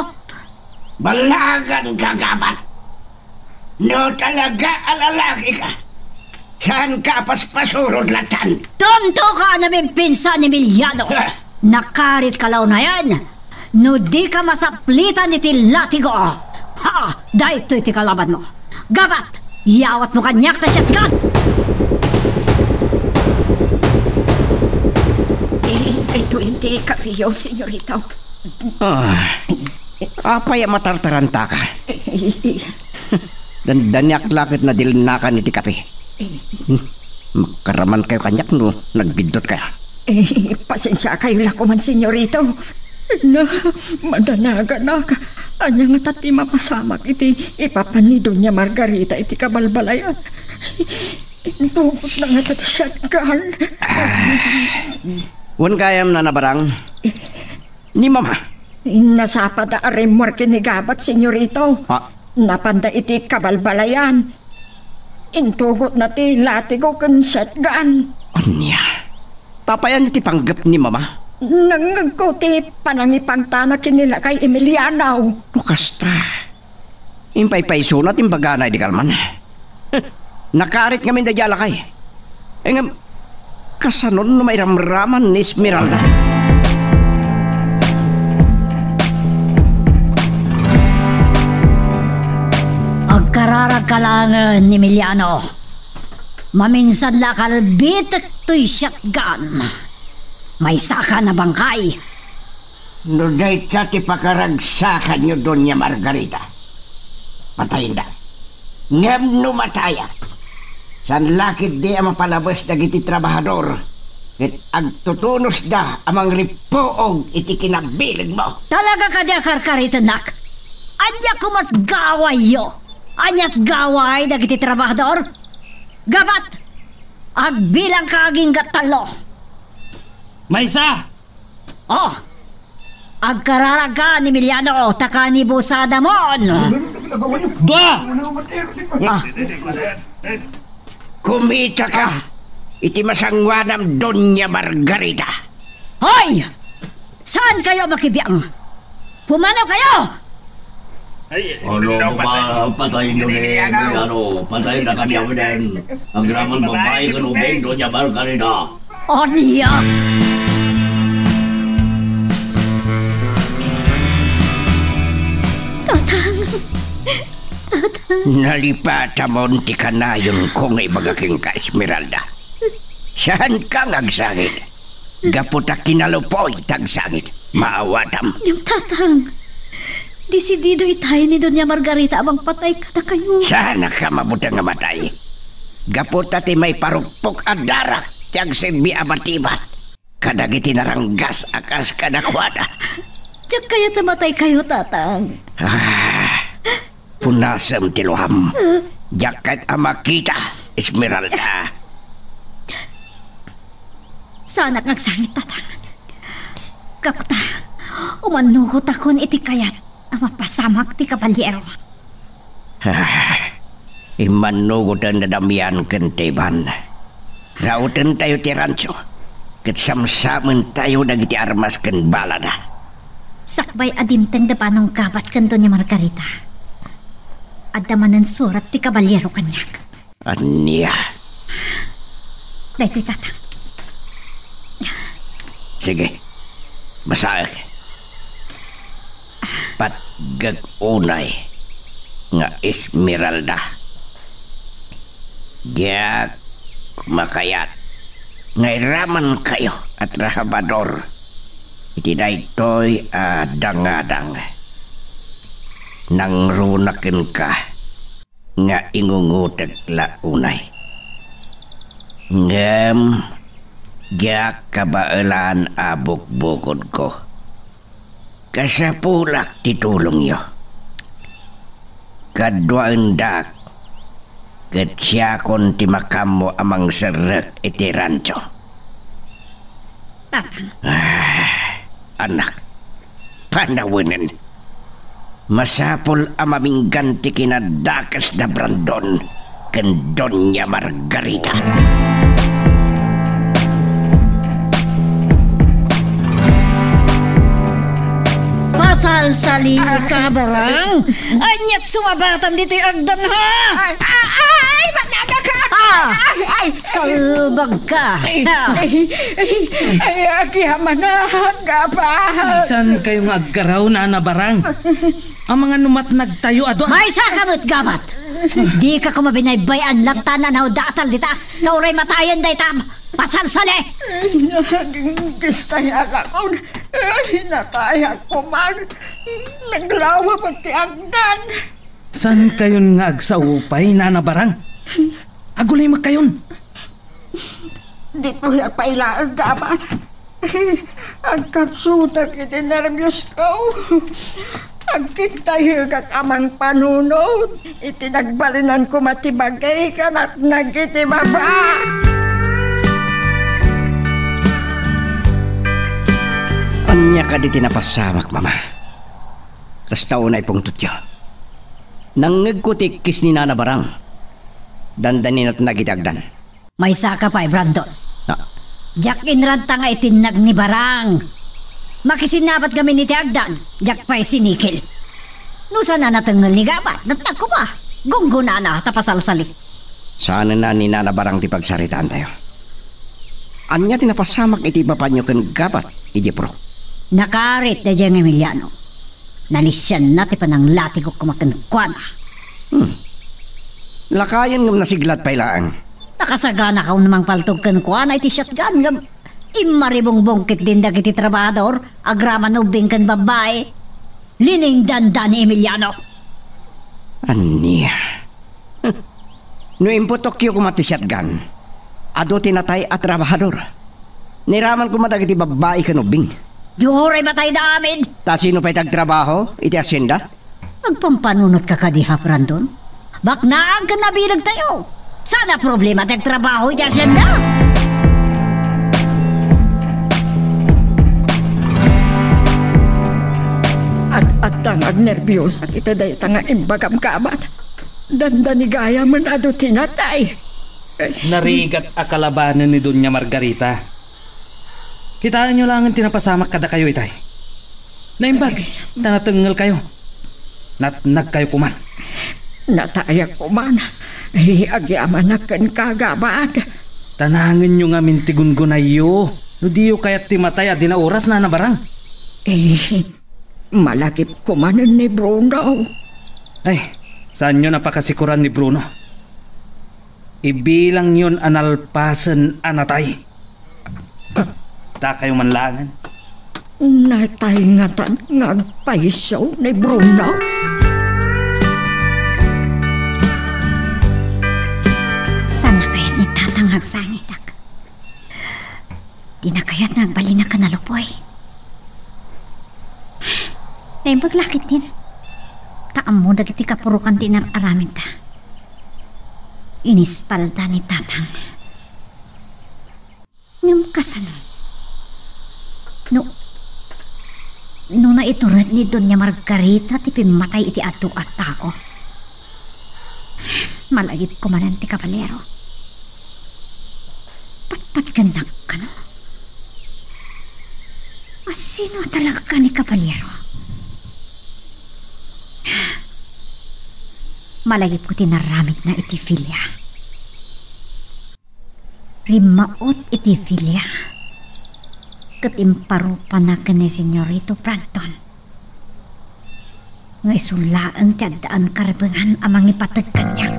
Balagan ka, Gabat. No talaga alalaki ka. Saan ka paspasurod latan? Tonto ka namin pinsan ni Emiliano. Nakarit ka law na yan. No di ka masaplitan ni tilati ko. Ha! Dahil ito'y tikalaban mo. Gabat! Yawat mo kanyak na shotgun! Ito hindi kapiyo, senyorito. Apay matartaranta ka. Dandanyak lakit na dilinakan iti kape. Makaraman kayo kanyak no, nagbindot kaya. Pasensya kayo lakuman, senyorito. Na, madanaga na ka. Anya nga tati mapasamak iti ipapani Doña Margarita iti kabalbalayan. Inugot na nga tati shotgun. Wan kayam na nabarang. Ni mama. Nasapa da aremor kinigabat, senyorito. Ha? Napanda iti kabalbalayan. Intugot na ti latigo kan shotgun. Anya? Tapayan iti panggap ni mama? Nangagko ti panangipagtana kinila kay Emiliano. Lukasta. Impay-payso na timbagana di kalman. Nakarit kami da jala kay. Engam, kasanon na may ramraman ni Esmeralda. Agkararag ka lang ni Emiliano. Maminsan lakal bitak to'y shotgun. May saka na bangkay. No day ka ti pakaragsakan nyo Doña Margarita. Patayin da. Ngam no mataya. San lakit di ang mapalabas na iti trabahador. Ket agtutunos da amang ripoog iti kinabilig mo. Talaga ka di karkaritan nak. Anya kumat gaway yo. Anyat gaway dagiti trabahador. Gabat! Agbilang ka aging gatalo. Maysa! Oh! Agkararag ka ni Emiliano, taka ni Busada mon! Dua! Kumita ka! Iti masangwanam Doña Margarita. Hoy! Saan kayo makibiyang? Pumanaw kayo! Ano pa patayin nyo ni Emiliano? Patayin na kami ako din. Ang ramang babae kanubing Doña Margarita. O niya! Nalipata mo ti kanayon kung ibagaking ka Esmeralda. Saan kang agsangit? Gaputa kinalupoy tagsangit. Maawatam. Yung tatang, desidido itay ni Doña Margarita abang patay ka na kayo. Sana ka mabutang nga matay. Gaputa ti may parukpok at darak. Tiyag sembi abatibat. Kadagiti naranggas akas kadakwada. Diyak kaya tamatay kayo, tatang. Punasam tiluham. Jakat amakita, Esmeralda. Sana kang sangit, tatang. Kaputa, umanugot ako ni iti kayat ang mapasamak ti kabalyero. Imanugot ang nadamian kenteban. Rautan tayo ti rancho. Ket samsaman tayo dagiti armas ken balada. Sakbay adimtang da panong kabat kan Doña Margarita. Adamanan surat ti kabalyero kanyak. Anya. Dahil tatang. Sige. Basaag. Patgag-unay nga Esmeralda. Giyak makayat. Ngairaman kayo at rahabador. Iti daytoy dangadang. Nang runakin ka nga ingungutag launay. Ngem giyak kabailan abok-bukod ko. Kasapulak titulong yo. Kadwaendak ket siyakon ti makamo amang seret iti rancho. Tatang. Anak, panawanan. Masapol amaming ganti kinadakas na Brandon ken Doña Margarita. Pasalsali ka barang. Anyak sumabatan dito yung agdan ha. Ay, managa ka! Ay, Salbag ka. ay, akiyaman na, gabal. San kayo nga agkaraw na nabarang? Ang mga numat nagtayo ado. May sakamot gabat. Di ka kumabinaybayan lang tanan na datal dita. Nauray matayan day tam. Pasalsali. Gistayak ako. Hinatayak ko man. Naglawa magtiagdan. San kayon nga agsaupay na nabarang? Agulay magkayon. Dito yung pailaan dapat. Ang kapsutak iti nervyos ko. Ang kintayo kak amang panunod. Itinagbalinan ko matibagay ka at nagitibaba. Anya ka di tinapasamak, mama. Tas taon ay pungtut yo. Nangagkutikis ni Nana Barang. Dandanin at nagitagdan. May saka pa Brandon. Na, Jack inranta nga itinag ni Barang. Makisinabat kami ni Tiagdan. Jack pa'y sinikil. Nusa na natangal ni Gabat. Natag ko ba? Gunggo na tapasalsali. saan na ni Nana Barang ti pagsaritaan tayo. Anya tinapasamak iti bapanyo ken gabat, iti pro. Nakarit na diyang Emiliano. Nalisyan na ti panang lati ko kumakankwana. Lakayan ngam nasiglat pailaan. Nakasagana ka namang paltog kankwana iti shotgun ngam. Imaribong bongkit din dagiti trabador. Agraman ubing kan babae. Lining dandan ni Emiliano. Anya. No imputok yung kumati shotgun. Ado tinatay at trabahador. Niraman ko madagiti babae kanubing. Diyoray matay na amin. Ta sino pa'y tagtrabaho? Iti asyenda? Magpampanunot ka kadiha, Brandon. Baknaan ka nabilag tayo. Sana problema tagtrabaho iti asyenda. At tangag nervyos at ita day tanga imbagam kabat. Dandanigaya man ado tinatay. Narigat akalabanan ni Doña Margarita. Kitaan nyo lang ang tinapasamak kada kayo itay. Naimbag, tanatangal kayo. Natnag kayo kuman. Natayak ko man. Agyaman na kan kagabat. Tanangin nyo nga mintigun-gunayo. No diyo kaya't timatay at na oras na nabarang. Malakip ko man ni Bruno. Ay, saan nyo napakasikuran ni Bruno? Ibilang yun analpasan anatay. Ta kayo manlangan. Natayngatan ngagpaiso ni Bruno. Sana kaya't ni Tatang hagsangitak. Di na kaya't nagbali na ka nalupoy. Naimbag lakit din. Taam mo dagiti kapurukan din ang aramin ta. Inispalda ni Tatang. Ngam kasano. No na iturat ni Doña Margarita ti pimatay iti ato at tao. Malagip ko manan ti kabalero. Patpat gandak ka no? Sino talaga ni Kabalyero? Malagip ko tinaramid na iti Filia. Rimaot iti Filia. Katimparo pa na ka ni Senyorito Brandon. Nga isulaang tiyadaan karabangan amang ipatag kanya.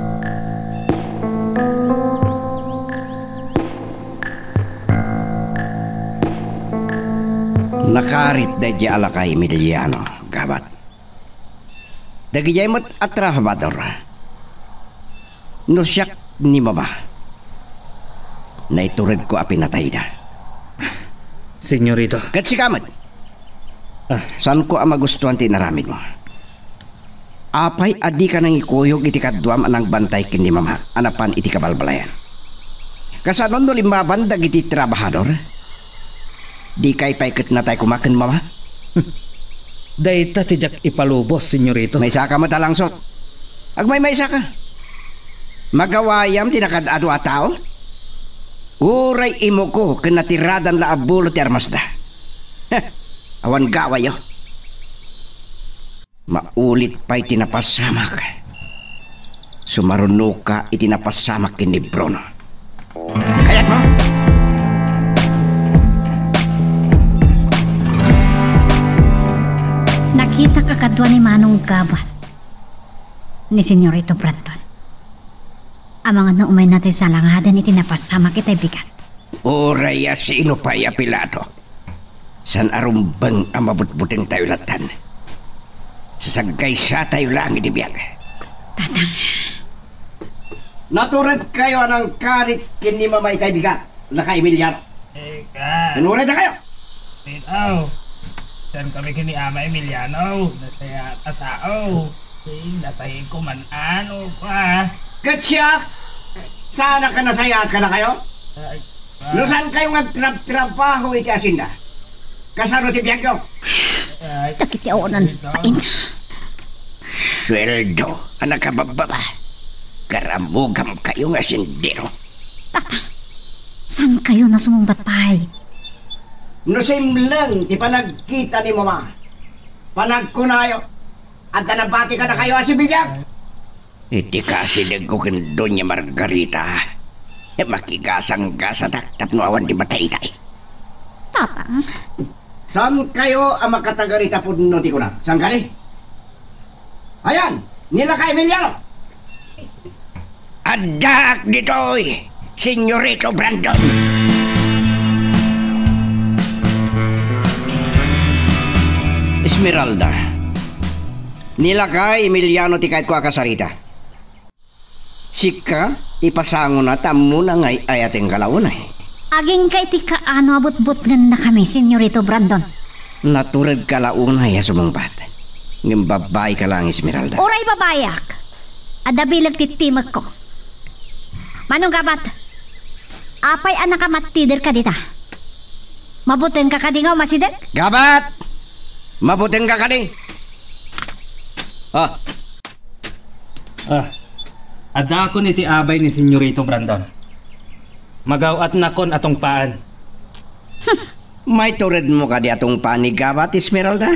Nakarit da di alakay Emiliano, gabat. Dagijay mo't atrahabador. No siyak ni mama. Naiturid ko apinatay da. Senyorito. Kat si kamat. Saan ko ang magustuhan tinaramid mo? Apay adi ka nang ikuyog iti kadwam anang bantay kin ni mama. Anapan iti kabalbalayan. Kasanon no limbaban dagiti trabahador. Di kay paikat na tayo kumakan, mama? Dayta tijak ipalubos, senyorito. May isa ka matalangsot. Agmay may isa ka. Magawayam tinakadado a tao. Uray imo ko kinatiradan la abulo ti armasda. Awan gawayo. Maulit pa'y tinapasamak. Sumaruno ka itinapasamak kin ni Bruno. Kayat mo? Nakita kakadwa ni Manong Gabat ni Senyorito Brandon. Amang na umay natin sa langadan itinapasama kita bigat. Oraya sino pa apilado. San arumbang ang mabutbuteng tayo latan. Sasagay sa tayo lang itibiyag. Tatang. Naturad kayo anang karit kini mamay tayo bigat. Naka Emiliano. Eka. Nanurad na kayo. Tinaw. Saan kami kini Ama Emiliano? Nasaya ka tao. Natayin ko man ano pa. Katsya! Sana ka nasaya ka na kayo? Lusan kayo nagtrabaho iti asinda? Kasano ti biyag ko? Sakit yawanan pain. Sweldo, anak ka bababa. Karamugam kayo nga sindero. Tatang, saan kayo na sumumbat pahay? Nusim lang, di pa nagkita ni mama. Panagkunayo. At nabati ka na kayo asibigyan. Iti kasi ko kin Doña Margarita. Makigasang gasa daktap no awan di matay-tay. Tatang. Saan kayo ang makatagarita po noti ko na? Saan ka ni? Ayan, nila ka Emiliano. Adak dito'y Senyorito Brandon. Esmeralda. Nila ka Emiliano ti kahit ko akasarita. Sika, ipasango na tamo na ngay ayating kalawunay. Aging kay ti kaano abot-bot na kami, Senyorito Brandon. Naturad kalaunay sumangbat. Ng babae ka lang, Esmeralda. Oray babayak. Adabilag titimag ko. Manong Gabat, apay anak ka matider ka dita. Mabutin ka kadingaw masideg? Gabat! Mabuting ka kani. Ada ko ni ti abay ni Senyorito Brandon. Magawat na kon atong paan. May tured mo ka di atong panig Gabat, Esmeralda?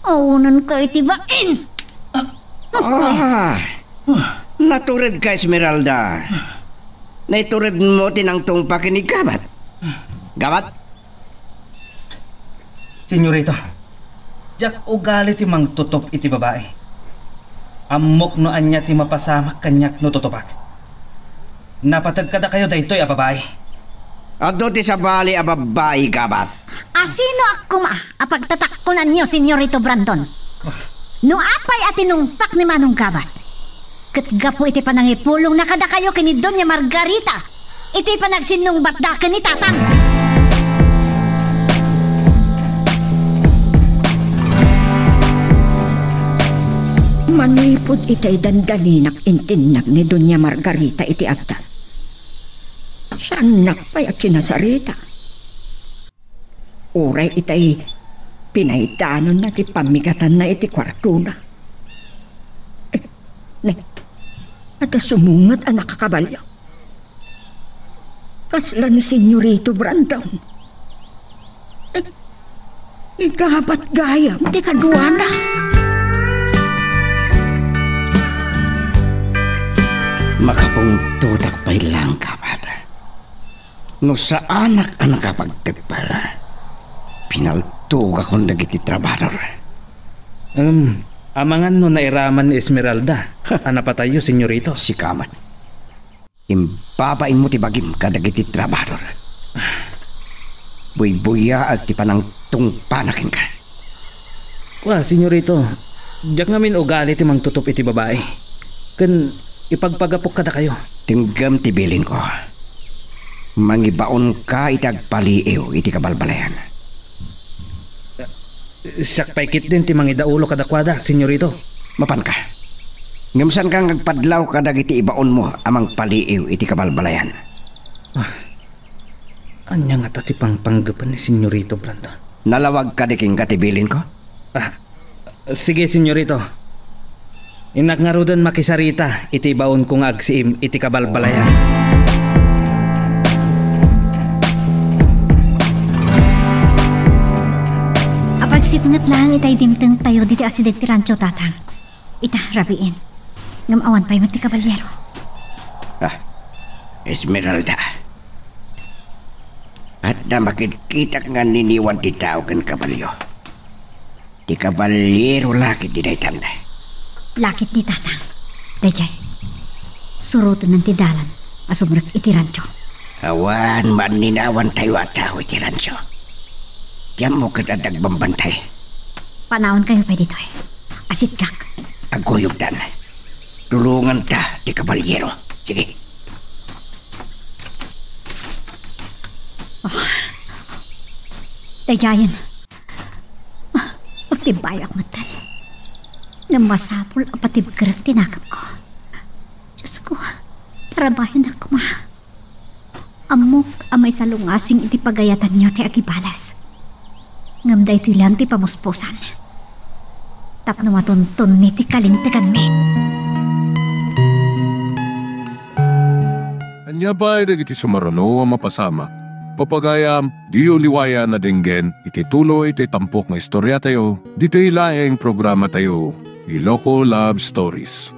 Aunan ka itibain. Natured ka, Esmeralda. Naitured mo tinangtong pakinig Gabat. Gabat? Senyorito, jak ugali ti mang tutop iti babae. Amok no anya ti mapasamak kanyak no tutupak. Napatag kada kayo daytoy a babae. Ado ti sabali a babae Gabat. Asino ako apagtatakkunan niyo, Senyorito Brandon? No apay atinungpak ni Manong Gabat. Katgapo iti panangipulong na kada kayo kini Doña Margarita. Iti panagsinong batdakan ni Tatang. Manipod itay dandaninak intinag ni Doña Margarita iti agda. Saan nakpay at kinasarita? Uray itay pinaidanon na ti pamigatan na iti kwartuna. At sumungat ang nakakabalyo. Kasla ni Senyorito Brandon. Igabat gayam, di kaduana. Makapungtutak pa'y lang kapat. No sa anak-anak kapagkagpala, pinaltog akong nagiti trabador. Amangan no nairaman ni Esmeralda. Ana pa tayo, senyorito. Si Kamat, imbabain mo tibagim kadagiti trabador. Buy-buya at ti panang tungpanakin ka. Wah, senyorito. Diyak ngamin ugali ti mang tutup iti babae. Kan ipagpagapok kada kayo. Tinggam tibilin ko. Mangibaon ka itagpaliiw iti kabalbalayan. Siyak paikit din ti mangidaulo kadakwada, senyorito. Mapan ka. Ngamsan kang nagpadlaw kadag iti ibaon mo amang paliiw iti kabalbalayan. Anya nga tati pang panggapan ni senyorito Brandon. Nalawag ka diking katibilin ko? Sige, senyorito. Inak nga rodan makisarita iti baon kong agsiim iti kabalbalayan. Apagsipngat lang itay dimteng tayo diti asideg ti rancho tatang. Ita, rabiin. Ngamawan pa'y mati kabalyero. Esmeralda. At na makikita nga niniwan ti tao kan kabalyo. Ti kabalyero lakit di daytan na. Lakit ni tatang. Dayjay, surutan ng tidalan asumrek iti rancho. Awan man ninawan tayo at tao iti rancho. Diyan mo katadag bambantay. Panahon kayo pa dito eh. Asit kak. Aguyog dan. Tulungan ta ti kabalyero. Sige. Dayjayan. Pagtibayak matan. Nang masapol ang patibagarat tinakap ko. Diyos ko, tarabayan ako ma. Amok amay salungasing iti pagayatan nyo ti agibalas. Ngamda ito'y lang ti pamuspusan. Tapno matuntun ni ti kalintikan mi. Anya ba iti sumarano ang mapasama? Papagayam, di uliwaya na dinggen, iti tuloy iti tampok nga istorya tayo, dito ilaing programa tayo, Iloko Love Stories.